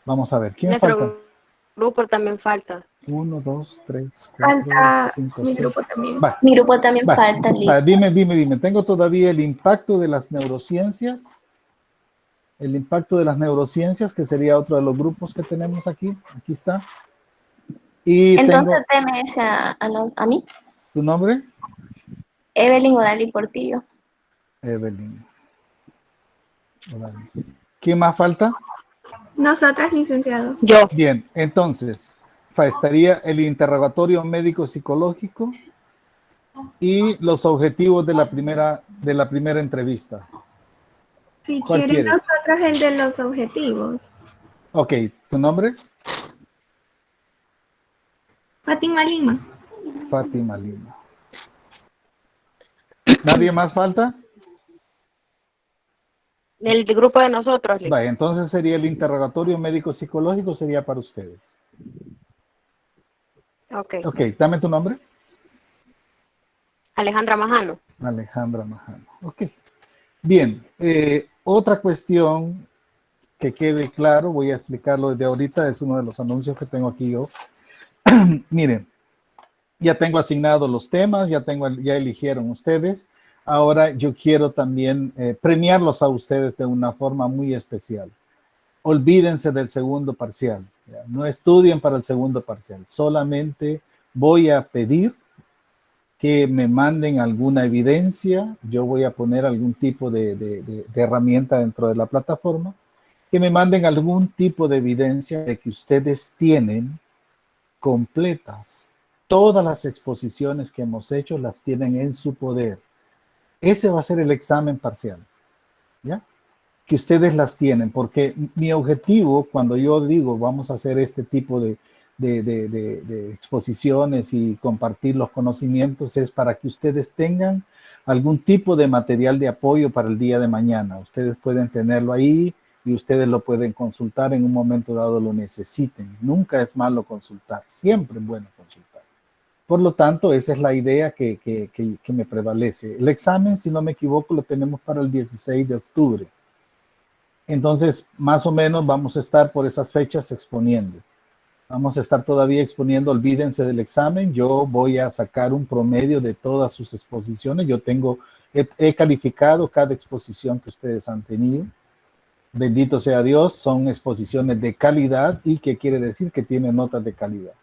Speaker 1: Vamos a ver, ¿quién
Speaker 12: Nuestro
Speaker 1: falta?
Speaker 12: grupo también falta.
Speaker 1: 1, 2, 3, 4,
Speaker 10: Falta
Speaker 1: 5,
Speaker 10: mi
Speaker 1: 6.
Speaker 10: grupo también.
Speaker 1: Va,
Speaker 13: Mi grupo también
Speaker 1: va,
Speaker 13: falta, Liz.
Speaker 1: va, dime. Tengo todavía el impacto de las neurociencias. El impacto de las neurociencias, que sería otro de los grupos que tenemos aquí. Aquí está. Y
Speaker 13: Entonces,
Speaker 1: tengo
Speaker 13: deme ese a mí.
Speaker 1: tu nombre,
Speaker 13: Evelyn Odali Portillo.
Speaker 1: Evelyn. Odalis. ¿Quién más falta?
Speaker 10: Nosotras, licenciado.
Speaker 12: Yo.
Speaker 1: Bien, entonces, estaría el interrogatorio médico psicológico y los objetivos de la primera entrevista.
Speaker 10: Si
Speaker 1: ¿Cuál
Speaker 10: quieren
Speaker 1: quieres?
Speaker 10: nosotros el de los objetivos.
Speaker 1: Ok, ¿tu nombre?
Speaker 10: Fátima Lima.
Speaker 1: Fátima Lima. ¿Nadie más falta?
Speaker 12: El grupo de nosotros. Liz.
Speaker 1: Vale, entonces sería el interrogatorio médico psicológico, sería para ustedes.
Speaker 12: Ok.
Speaker 1: Ok, dame tu nombre.
Speaker 12: Alejandra Majano.
Speaker 1: Alejandra Majano. Ok. Bien, otra cuestión que quede claro, voy a explicarlo desde ahorita, es uno de los anuncios que tengo aquí yo. Miren, ya tengo asignados los temas, ya eligieron ustedes. Ahora yo quiero también premiarlos a ustedes de una forma muy especial. Olvídense del segundo parcial. ¿Ya? No estudien para el segundo parcial. Solamente voy a pedir que me manden alguna evidencia. Yo voy a poner algún tipo de herramienta dentro de la plataforma. Que me manden algún tipo de evidencia de que ustedes tienen completas. Todas las exposiciones que hemos hecho las tienen en su poder. Ese va a ser el examen parcial, ¿ya? Que ustedes las tienen, porque mi objetivo cuando yo digo vamos a hacer este tipo de exposiciones y compartir los conocimientos es para que ustedes tengan algún tipo de material de apoyo para el día de mañana. Ustedes pueden tenerlo ahí y ustedes lo pueden consultar en un momento dado lo necesiten. Nunca es malo consultar, siempre es bueno consultar. Por lo tanto, esa es la idea que me prevalece. El examen, si no me equivoco, lo tenemos para el 16 de octubre. Entonces, más o menos vamos a estar por esas fechas exponiendo. Vamos a estar todavía exponiendo, olvídense del examen. Yo voy a sacar un promedio de todas sus exposiciones. Yo he calificado cada exposición que ustedes han tenido. Bendito sea Dios, son exposiciones de calidad y que quiere decir que tienen notas de calidad.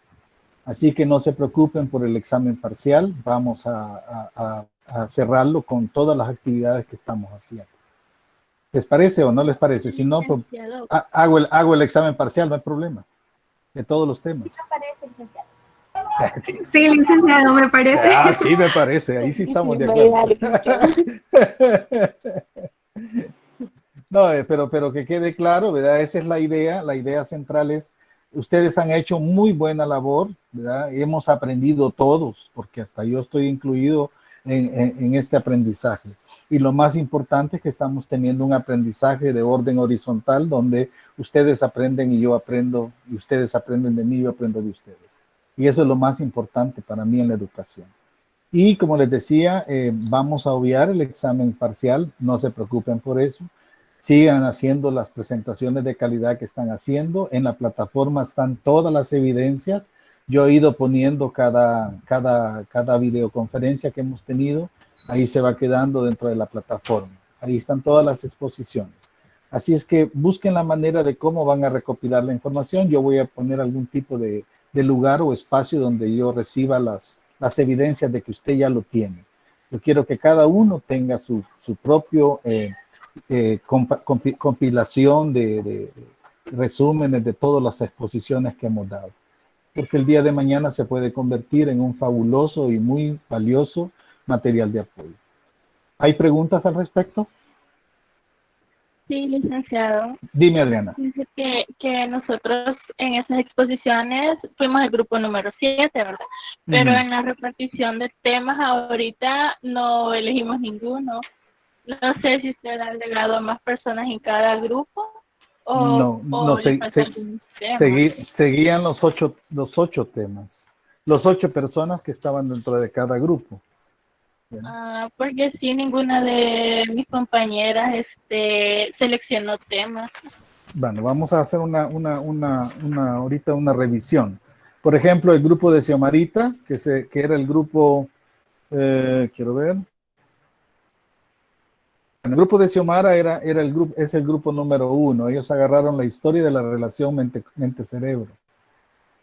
Speaker 1: Así que no se preocupen por el examen parcial, vamos a cerrarlo con todas las actividades que estamos haciendo. ¿Les parece o no les parece? Si no, pues, hago el examen parcial, no hay problema, de todos los temas.
Speaker 10: Sí, licenciado, me parece.
Speaker 1: Ah, sí, me parece, ahí sí estamos de acuerdo. No, pero que quede claro, ¿verdad? Esa es la idea central es, ustedes han hecho muy buena labor, ¿verdad? Hemos aprendido todos, porque hasta yo estoy incluido en este aprendizaje. Y lo más importante es que estamos teniendo un aprendizaje de orden horizontal, donde ustedes aprenden y yo aprendo, y ustedes aprenden de mí y yo aprendo de ustedes. Y eso es lo más importante para mí en la educación. Y como les decía, vamos a obviar el examen parcial, no se preocupen por eso. Sigan haciendo las presentaciones de calidad que están haciendo. En la plataforma están todas las evidencias. Yo he ido poniendo cada videoconferencia que hemos tenido. Ahí se va quedando dentro de la plataforma. Ahí están todas las exposiciones. Así es que busquen la manera de cómo van a recopilar la información. Yo voy a poner algún tipo de lugar o espacio donde yo reciba las evidencias de que usted ya lo tiene. Yo quiero que cada uno tenga su propio compilación de resúmenes de todas las exposiciones que hemos dado, porque el día de mañana se puede convertir en un fabuloso y muy valioso material de apoyo. ¿Hay preguntas al respecto?
Speaker 9: Sí, licenciado.
Speaker 1: Dime, Adriana.
Speaker 9: Dice que nosotros en
Speaker 14: en esas exposiciones fuimos el grupo número 7, ¿verdad? Pero
Speaker 1: Ujú.
Speaker 14: en la repartición de temas ahorita no elegimos ninguno. No sé si usted ha agregado a más personas en cada grupo
Speaker 1: No,
Speaker 14: o le falta algún tema.
Speaker 1: seguían los ocho temas. Los 8 personas que estaban dentro de cada grupo.
Speaker 14: Porque sí, ninguna de mis compañeras seleccionó temas.
Speaker 1: Bueno, vamos a hacer ahorita una revisión. Por ejemplo, el grupo de Xiomarita, que era el grupo, quiero ver. El grupo de Xiomara es el grupo número 1. Ellos agarraron la historia de la relación mente-cerebro.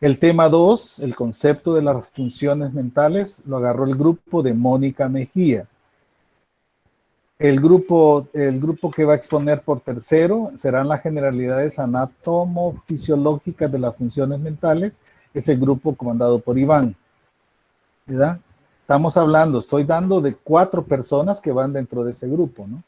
Speaker 1: El tema 2, el concepto de las funciones mentales, lo agarró el grupo de Mónica Mejía. El grupo que va a exponer por tercero serán las generalidades anatomofisiológicas de las funciones mentales. Es el grupo comandado por Iván. ¿Verdad? Estoy dando de 4 personas que van dentro de ese grupo, ¿no?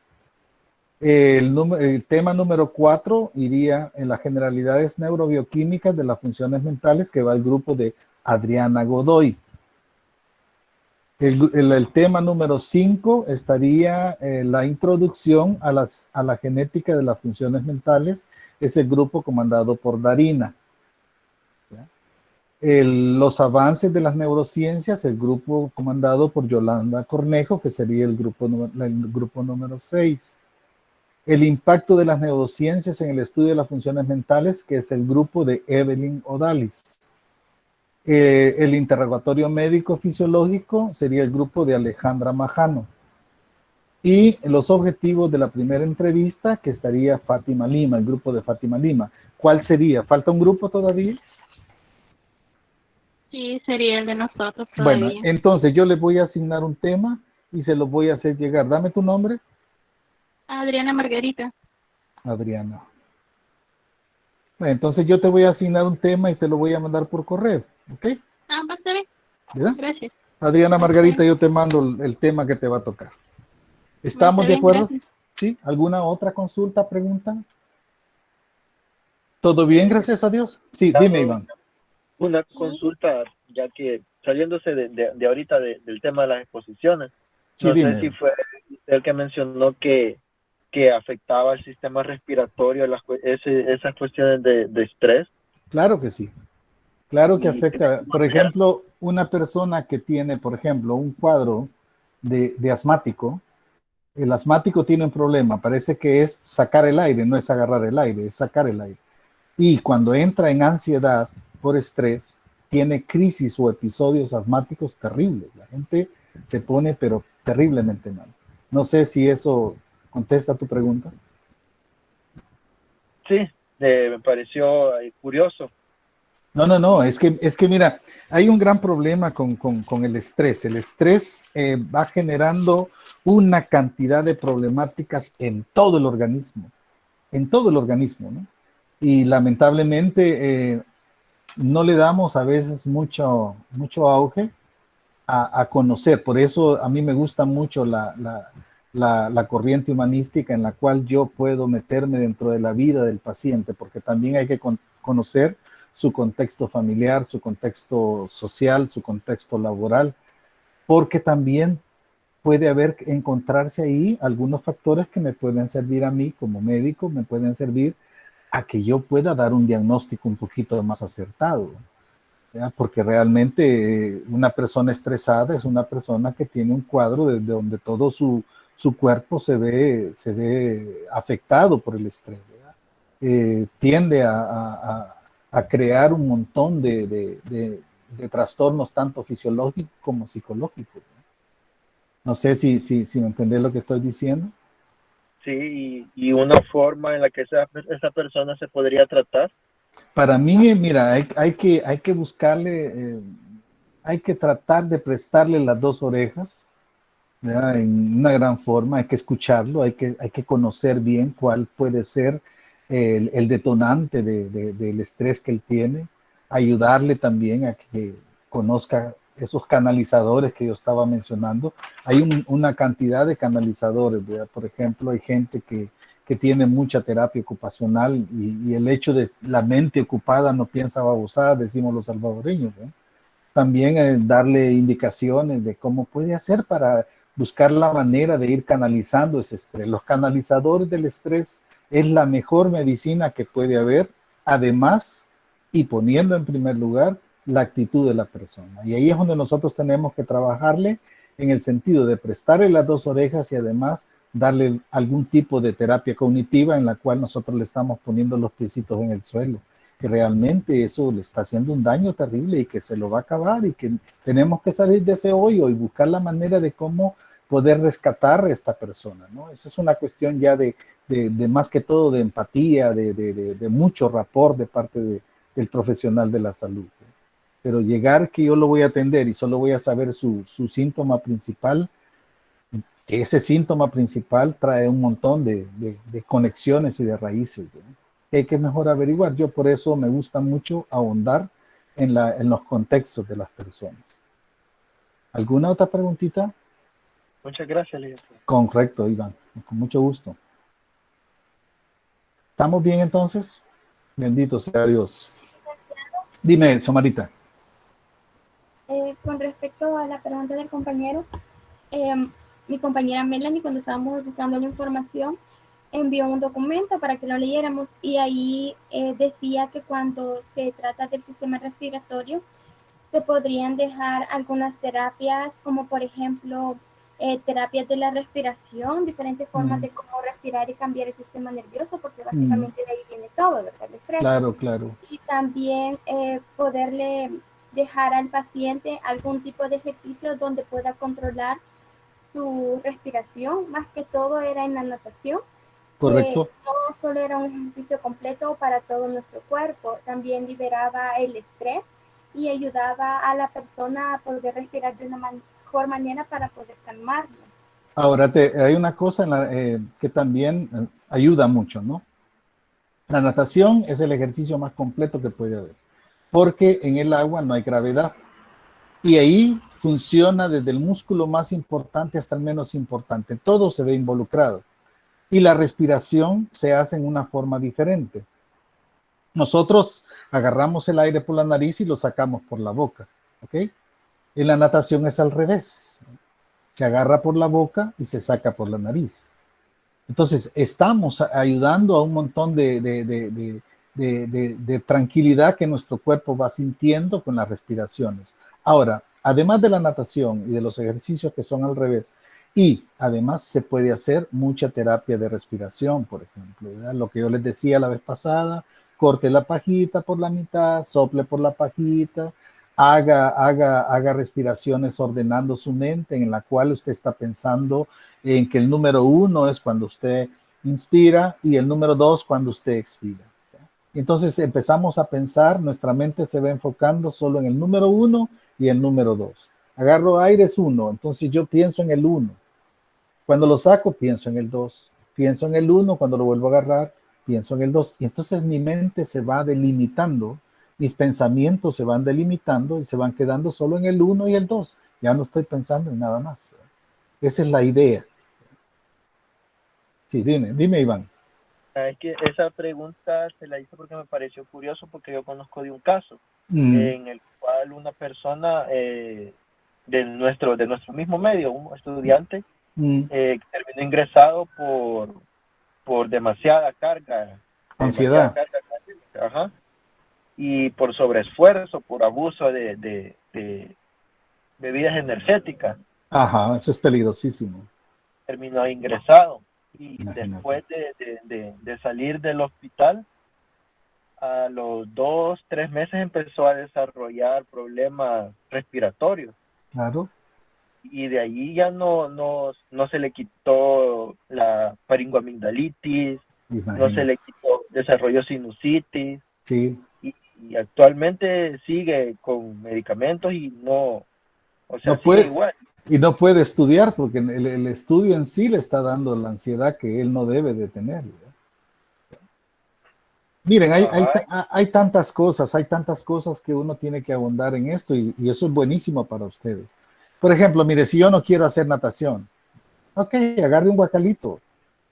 Speaker 1: El tema número 4 iría en las generalidades neurobioquímicas de las funciones mentales, que va el grupo de Adriana Godoy. El tema número 5 estaría la introducción a la genética de las funciones mentales, es el grupo comandado por Darina. Los avances de las neurociencias, el grupo comandado por Yolanda Cornejo, que sería el grupo número 6. El impacto de las neurociencias en el estudio de las funciones mentales, que es el grupo de Evelyn Odalis. El interrogatorio médico fisiológico sería el grupo de Alejandra Majano. Y los objetivos de la primera entrevista, que estaría Fátima Lima, el grupo de Fátima Lima. ¿Cuál sería? ¿Falta un grupo todavía?
Speaker 14: Sí, sería el de nosotros todavía.
Speaker 1: Bueno, entonces yo le voy a asignar un tema y se lo voy a hacer llegar. Dame tu nombre.
Speaker 14: Adriana Margarita.
Speaker 1: Adriana. Bueno, entonces yo te voy a asignar un tema y te lo voy a mandar por correo, ¿ok?
Speaker 14: Va a estar bien.
Speaker 1: ¿Verdad?
Speaker 14: Gracias.
Speaker 1: Adriana Margarita, yo te mando el tema que te va a tocar. ¿Estamos de acuerdo?
Speaker 14: Gracias.
Speaker 1: ¿Sí? ¿Alguna otra consulta, pregunta? ¿Todo bien, gracias a Dios? Sí, dime, Iván.
Speaker 11: Una consulta, ya que saliéndose de ahorita del tema de las exposiciones,
Speaker 1: Sí,
Speaker 11: no
Speaker 1: dime.
Speaker 11: sé si fue usted el que mencionó que afectaba el sistema respiratorio, esas cuestiones de estrés.
Speaker 1: Claro que sí. Claro que afecta. Por ejemplo, una persona que tiene, por ejemplo, un cuadro de asmático, el asmático tiene un problema, parece que es sacar el aire, no es agarrar el aire, es sacar el aire. Y cuando entra en ansiedad por estrés, tiene crisis o episodios asmáticos terribles. La gente se pone, pero terriblemente mal. No sé si eso contesta tu pregunta.
Speaker 11: Sí, me pareció curioso.
Speaker 1: No, es que mira, hay un gran problema con el estrés. El estrés va generando una cantidad de problemáticas en todo el organismo, ¿no? Y lamentablemente no le damos a veces mucho auge a conocer. Por eso a mí me gusta mucho la corriente humanística en la cual yo puedo meterme dentro de la vida del paciente, porque también hay que conocer su contexto familiar, su contexto social, su contexto laboral, porque también puede encontrarse ahí algunos factores que me pueden servir a mí como médico, me pueden servir a que yo pueda dar un diagnóstico un poquito más acertado, ¿ya? Porque realmente una persona estresada es una persona que tiene un cuadro desde donde todo su cuerpo se ve afectado por el estrés, tiende a crear un montón de trastornos tanto fisiológicos como psicológicos. No sé si me entendés lo que estoy diciendo.
Speaker 11: Sí, y una forma en la que esa persona se podría tratar.
Speaker 1: Para mí, mira, hay que buscarle, hay que tratar de prestarle las 2 orejas, ¿verdad? En una gran forma, hay que escucharlo, hay que conocer bien cuál puede ser el detonante del estrés que él tiene, ayudarle también a que conozca esos canalizadores que yo estaba mencionando. Hay una cantidad de canalizadores, ¿verdad? Por ejemplo, hay gente que que tiene mucha terapia ocupacional y el hecho de la mente ocupada no piensa babosada, decimos los salvadoreños, ¿no? También darle indicaciones de cómo puede hacer para buscar la manera de ir canalizando ese estrés. Los canalizadores del estrés es la mejor medicina que puede haber, además, y poniendo en primer lugar la actitud de la persona. Y ahí es donde nosotros tenemos que trabajarle en el sentido de prestarle las dos orejas y además darle algún tipo de terapia cognitiva en la cual nosotros le estamos poniendo los piecitos en el suelo, que realmente eso le está haciendo un daño terrible y que se lo va a acabar y que tenemos que salir de ese hoyo y buscar la manera de cómo poder rescatar a esta persona, ¿no? Esa es una cuestión ya de más que todo de empatía, de mucho rapport de parte del profesional de la salud. Pero llegar que yo lo voy a atender y solo voy a saber su síntoma principal, que ese síntoma principal trae un montón de conexiones y de raíces, ¿no? Hay que mejor averiguar. Yo por eso me gusta mucho ahondar en los contextos de las personas. ¿Alguna otra preguntita?
Speaker 11: Muchas gracias, licenciado.
Speaker 1: Correcto, Iván. Con mucho gusto. ¿Estamos bien entonces? Bendito sea Dios. Dime, Somarita.
Speaker 2: Con respecto a la pregunta del compañero, mi compañera Melanie, cuando estábamos buscando la información, envió un documento para que lo leyéramos y ahí decía que cuando se trata del sistema respiratorio, se podrían dejar algunas terapias, como por ejemplo, terapias de la respiración, diferentes formas de cómo respirar y cambiar el sistema nervioso, porque básicamente de ahí viene todo, ¿verdad? El estrés.
Speaker 1: Claro, claro.
Speaker 2: Y también poderle dejar al paciente algún tipo de ejercicio donde pueda controlar su respiración, más que todo era en la natación.
Speaker 1: Correcto.
Speaker 2: No solo era un ejercicio completo para todo nuestro cuerpo, también liberaba el estrés y ayudaba a la persona a poder respirar de una mejor manera para poder calmarlo.
Speaker 1: Ahora, hay una cosa que también ayuda mucho, ¿no? La natación es el ejercicio más completo que puede haber, porque en el agua no hay gravedad. Y ahí funciona desde el músculo más importante hasta el menos importante. Todo se ve involucrado. Y la respiración se hace en una forma diferente. Nosotros agarramos el aire por la nariz y lo sacamos por la boca, ¿ok? En la natación es al revés. Se agarra por la boca y se saca por la nariz. Entonces, estamos ayudando a un montón de tranquilidad que nuestro cuerpo va sintiendo con las respiraciones. Ahora, además de la natación y de los ejercicios que son al revés, y además se puede hacer mucha terapia de respiración, por ejemplo, ¿verdad? Lo que yo les decía la vez pasada, corte la pajita por la mitad, sople por la pajita, haga respiraciones ordenando su mente, en la cual usted está pensando en que el número 1 es cuando usted inspira y el número 2 cuando usted expira. Entonces empezamos a pensar, nuestra mente se va enfocando solo en el número 1 y el número 2. Agarro aire es 1, entonces yo pienso en el 1. Cuando lo saco, pienso en el 2. Pienso en el 1, cuando lo vuelvo a agarrar, pienso en el 2. Y entonces mi mente se va delimitando, mis pensamientos se van delimitando y se van quedando solo en el 1 y el 2. Ya no estoy pensando en nada más. Esa es la idea. Sí, dime Iván.
Speaker 11: Es que esa pregunta se la hice porque me pareció curioso, porque yo conozco de un caso en el cual una persona de nuestro mismo medio, un estudiante, terminó ingresado por demasiada carga.
Speaker 1: Ansiedad.
Speaker 11: Ajá. Y por sobreesfuerzo, por abuso de bebidas energéticas.
Speaker 1: Ajá, eso es peligrosísimo.
Speaker 11: Terminó ingresado. Y
Speaker 1: Imagínate.
Speaker 11: después de salir del hospital, a los 2-3 meses empezó a desarrollar problemas respiratorios.
Speaker 1: Claro.
Speaker 11: Y de ahí ya no se le quitó la faringoamigdalitis, no se le quitó, desarrolló sinusitis.
Speaker 1: Sí.
Speaker 11: Y actualmente sigue con medicamentos y no, o sea,
Speaker 1: no puede,
Speaker 11: sigue igual.
Speaker 1: Y no puede estudiar porque el estudio en sí le está dando la ansiedad que él no debe de tener, ¿verdad? Miren, hay tantas cosas que uno tiene que abundar en esto y eso es buenísimo para ustedes. Por ejemplo, mire, si yo no quiero hacer natación, ok, agarre un guacalito,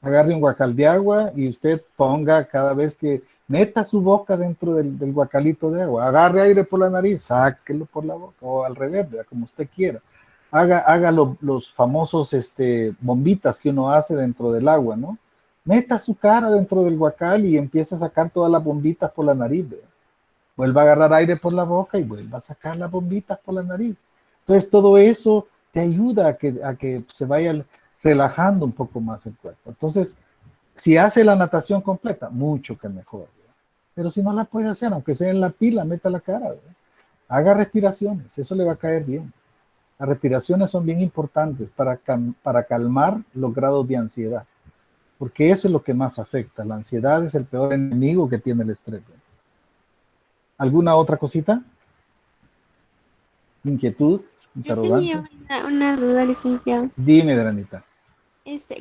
Speaker 1: Agarre un guacal de agua y usted ponga cada vez que meta su boca dentro del guacalito de agua. Agarre aire por la nariz, sáquelo por la boca o al revés, ¿verdad? Como usted quiera. Haga los famosos bombitas que uno hace dentro del agua, ¿no? Meta su cara dentro del guacal y empieza a sacar todas las bombitas por la nariz, ¿verdad? Vuelva a agarrar aire por la boca y vuelva a sacar las bombitas por la nariz. Entonces todo eso te ayuda a que se vaya relajando un poco más el cuerpo. Entonces, si hace la natación completa, mucho que mejor, ¿verdad? Pero si no la puede hacer, aunque sea en la pila, meta la cara, ¿verdad? Haga respiraciones, eso le va a caer bien. Las respiraciones son bien importantes para calmar los grados de ansiedad, porque eso es lo que más afecta. La ansiedad es el peor enemigo que tiene el estrés, ¿verdad? ¿Alguna otra cosita? ¿Inquietud? ¿Interrogante?
Speaker 3: Yo tenía una duda, licenciado.
Speaker 1: Dime, Dranita.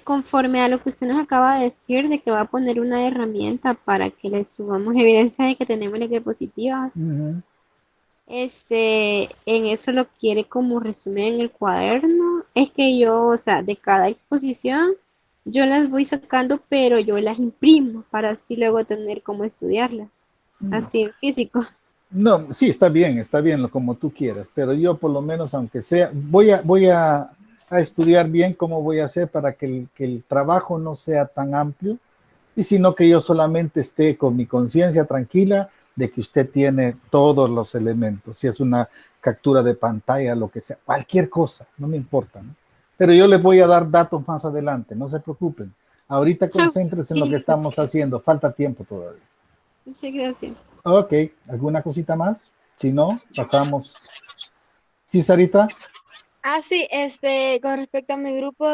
Speaker 3: Conforme a lo que usted nos acaba de decir, de que va a poner una herramienta para que le subamos evidencia de que tenemos la positiva,
Speaker 1: Uh-huh.
Speaker 3: en eso lo quiere como resumen en el cuaderno. Es que yo, o sea, de cada exposición, yo las voy sacando, pero yo las imprimo para así luego tener cómo estudiarlas, así en físico.
Speaker 1: No, sí, está bien, como tú quieras, pero yo por lo menos, aunque sea, voy a estudiar bien cómo voy a hacer para que el trabajo no sea tan amplio, y sino que yo solamente esté con mi conciencia tranquila de que usted tiene todos los elementos, si es una captura de pantalla, lo que sea, cualquier cosa, no me importa, ¿no? Pero yo les voy a dar datos más adelante, no se preocupen. Ahorita concéntrense en lo que estamos haciendo, falta tiempo todavía.
Speaker 3: Muchas gracias.
Speaker 1: Ok, ¿alguna cosita más? Si no, pasamos. ¿Sí, Sarita?
Speaker 15: Ah, sí, con respecto a mi grupo,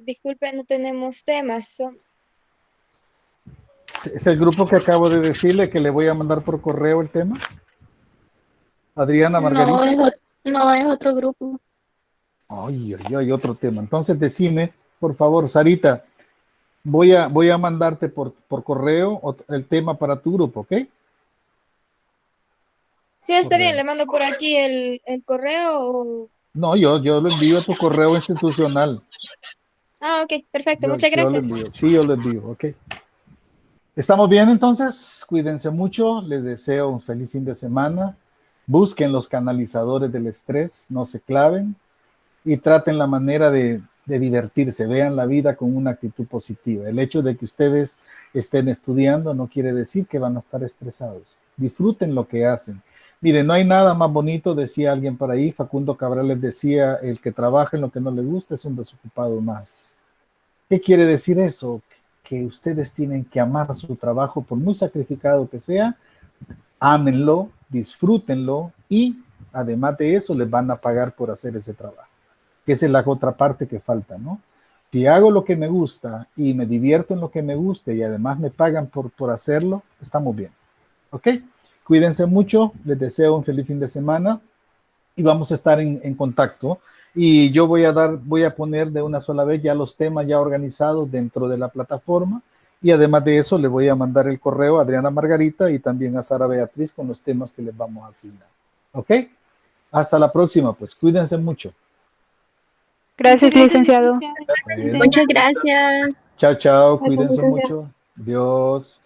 Speaker 15: disculpe, no tenemos temas.
Speaker 1: ¿Es el grupo que acabo de decirle que le voy a mandar por correo el tema? Adriana, Margarita.
Speaker 14: No, es otro grupo.
Speaker 1: Ay, otro tema. Entonces decime, por favor, Sarita, voy a mandarte por correo el tema para tu grupo, ¿ok?
Speaker 15: Sí, está bien, le mando por aquí el correo.
Speaker 1: No, yo lo envío a tu correo institucional.
Speaker 15: Ah, ok, perfecto, muchas gracias.
Speaker 1: Yo lo envío, ok. ¿Estamos bien entonces? Cuídense mucho, les deseo un feliz fin de semana. Busquen los canalizadores del estrés, no se claven y traten la manera de divertirse, vean la vida con una actitud positiva. El hecho de que ustedes estén estudiando no quiere decir que van a estar estresados. Disfruten lo que hacen. Miren, no hay nada más bonito, decía alguien por ahí, Facundo Cabral les decía, el que trabaja en lo que no le gusta es un desocupado más. ¿Qué quiere decir eso? Que ustedes tienen que amar su trabajo, por muy sacrificado que sea, ámenlo, disfrútenlo y además de eso les van a pagar por hacer ese trabajo. Que esa es la otra parte que falta, ¿no? Si hago lo que me gusta y me divierto en lo que me gusta y además me pagan por hacerlo, estamos bien. ¿Ok? Cuídense mucho, les deseo un feliz fin de semana y vamos a estar en contacto. Y yo voy a poner de una sola vez ya los temas ya organizados dentro de la plataforma y además de eso le voy a mandar el correo a Adriana Margarita y también a Sara Beatriz con los temas que les vamos a asignar. ¿Ok? Hasta la próxima, pues cuídense mucho.
Speaker 9: Gracias, licenciado.
Speaker 1: Bueno.
Speaker 13: Muchas gracias.
Speaker 1: Chao, cuídense mucho. Adiós.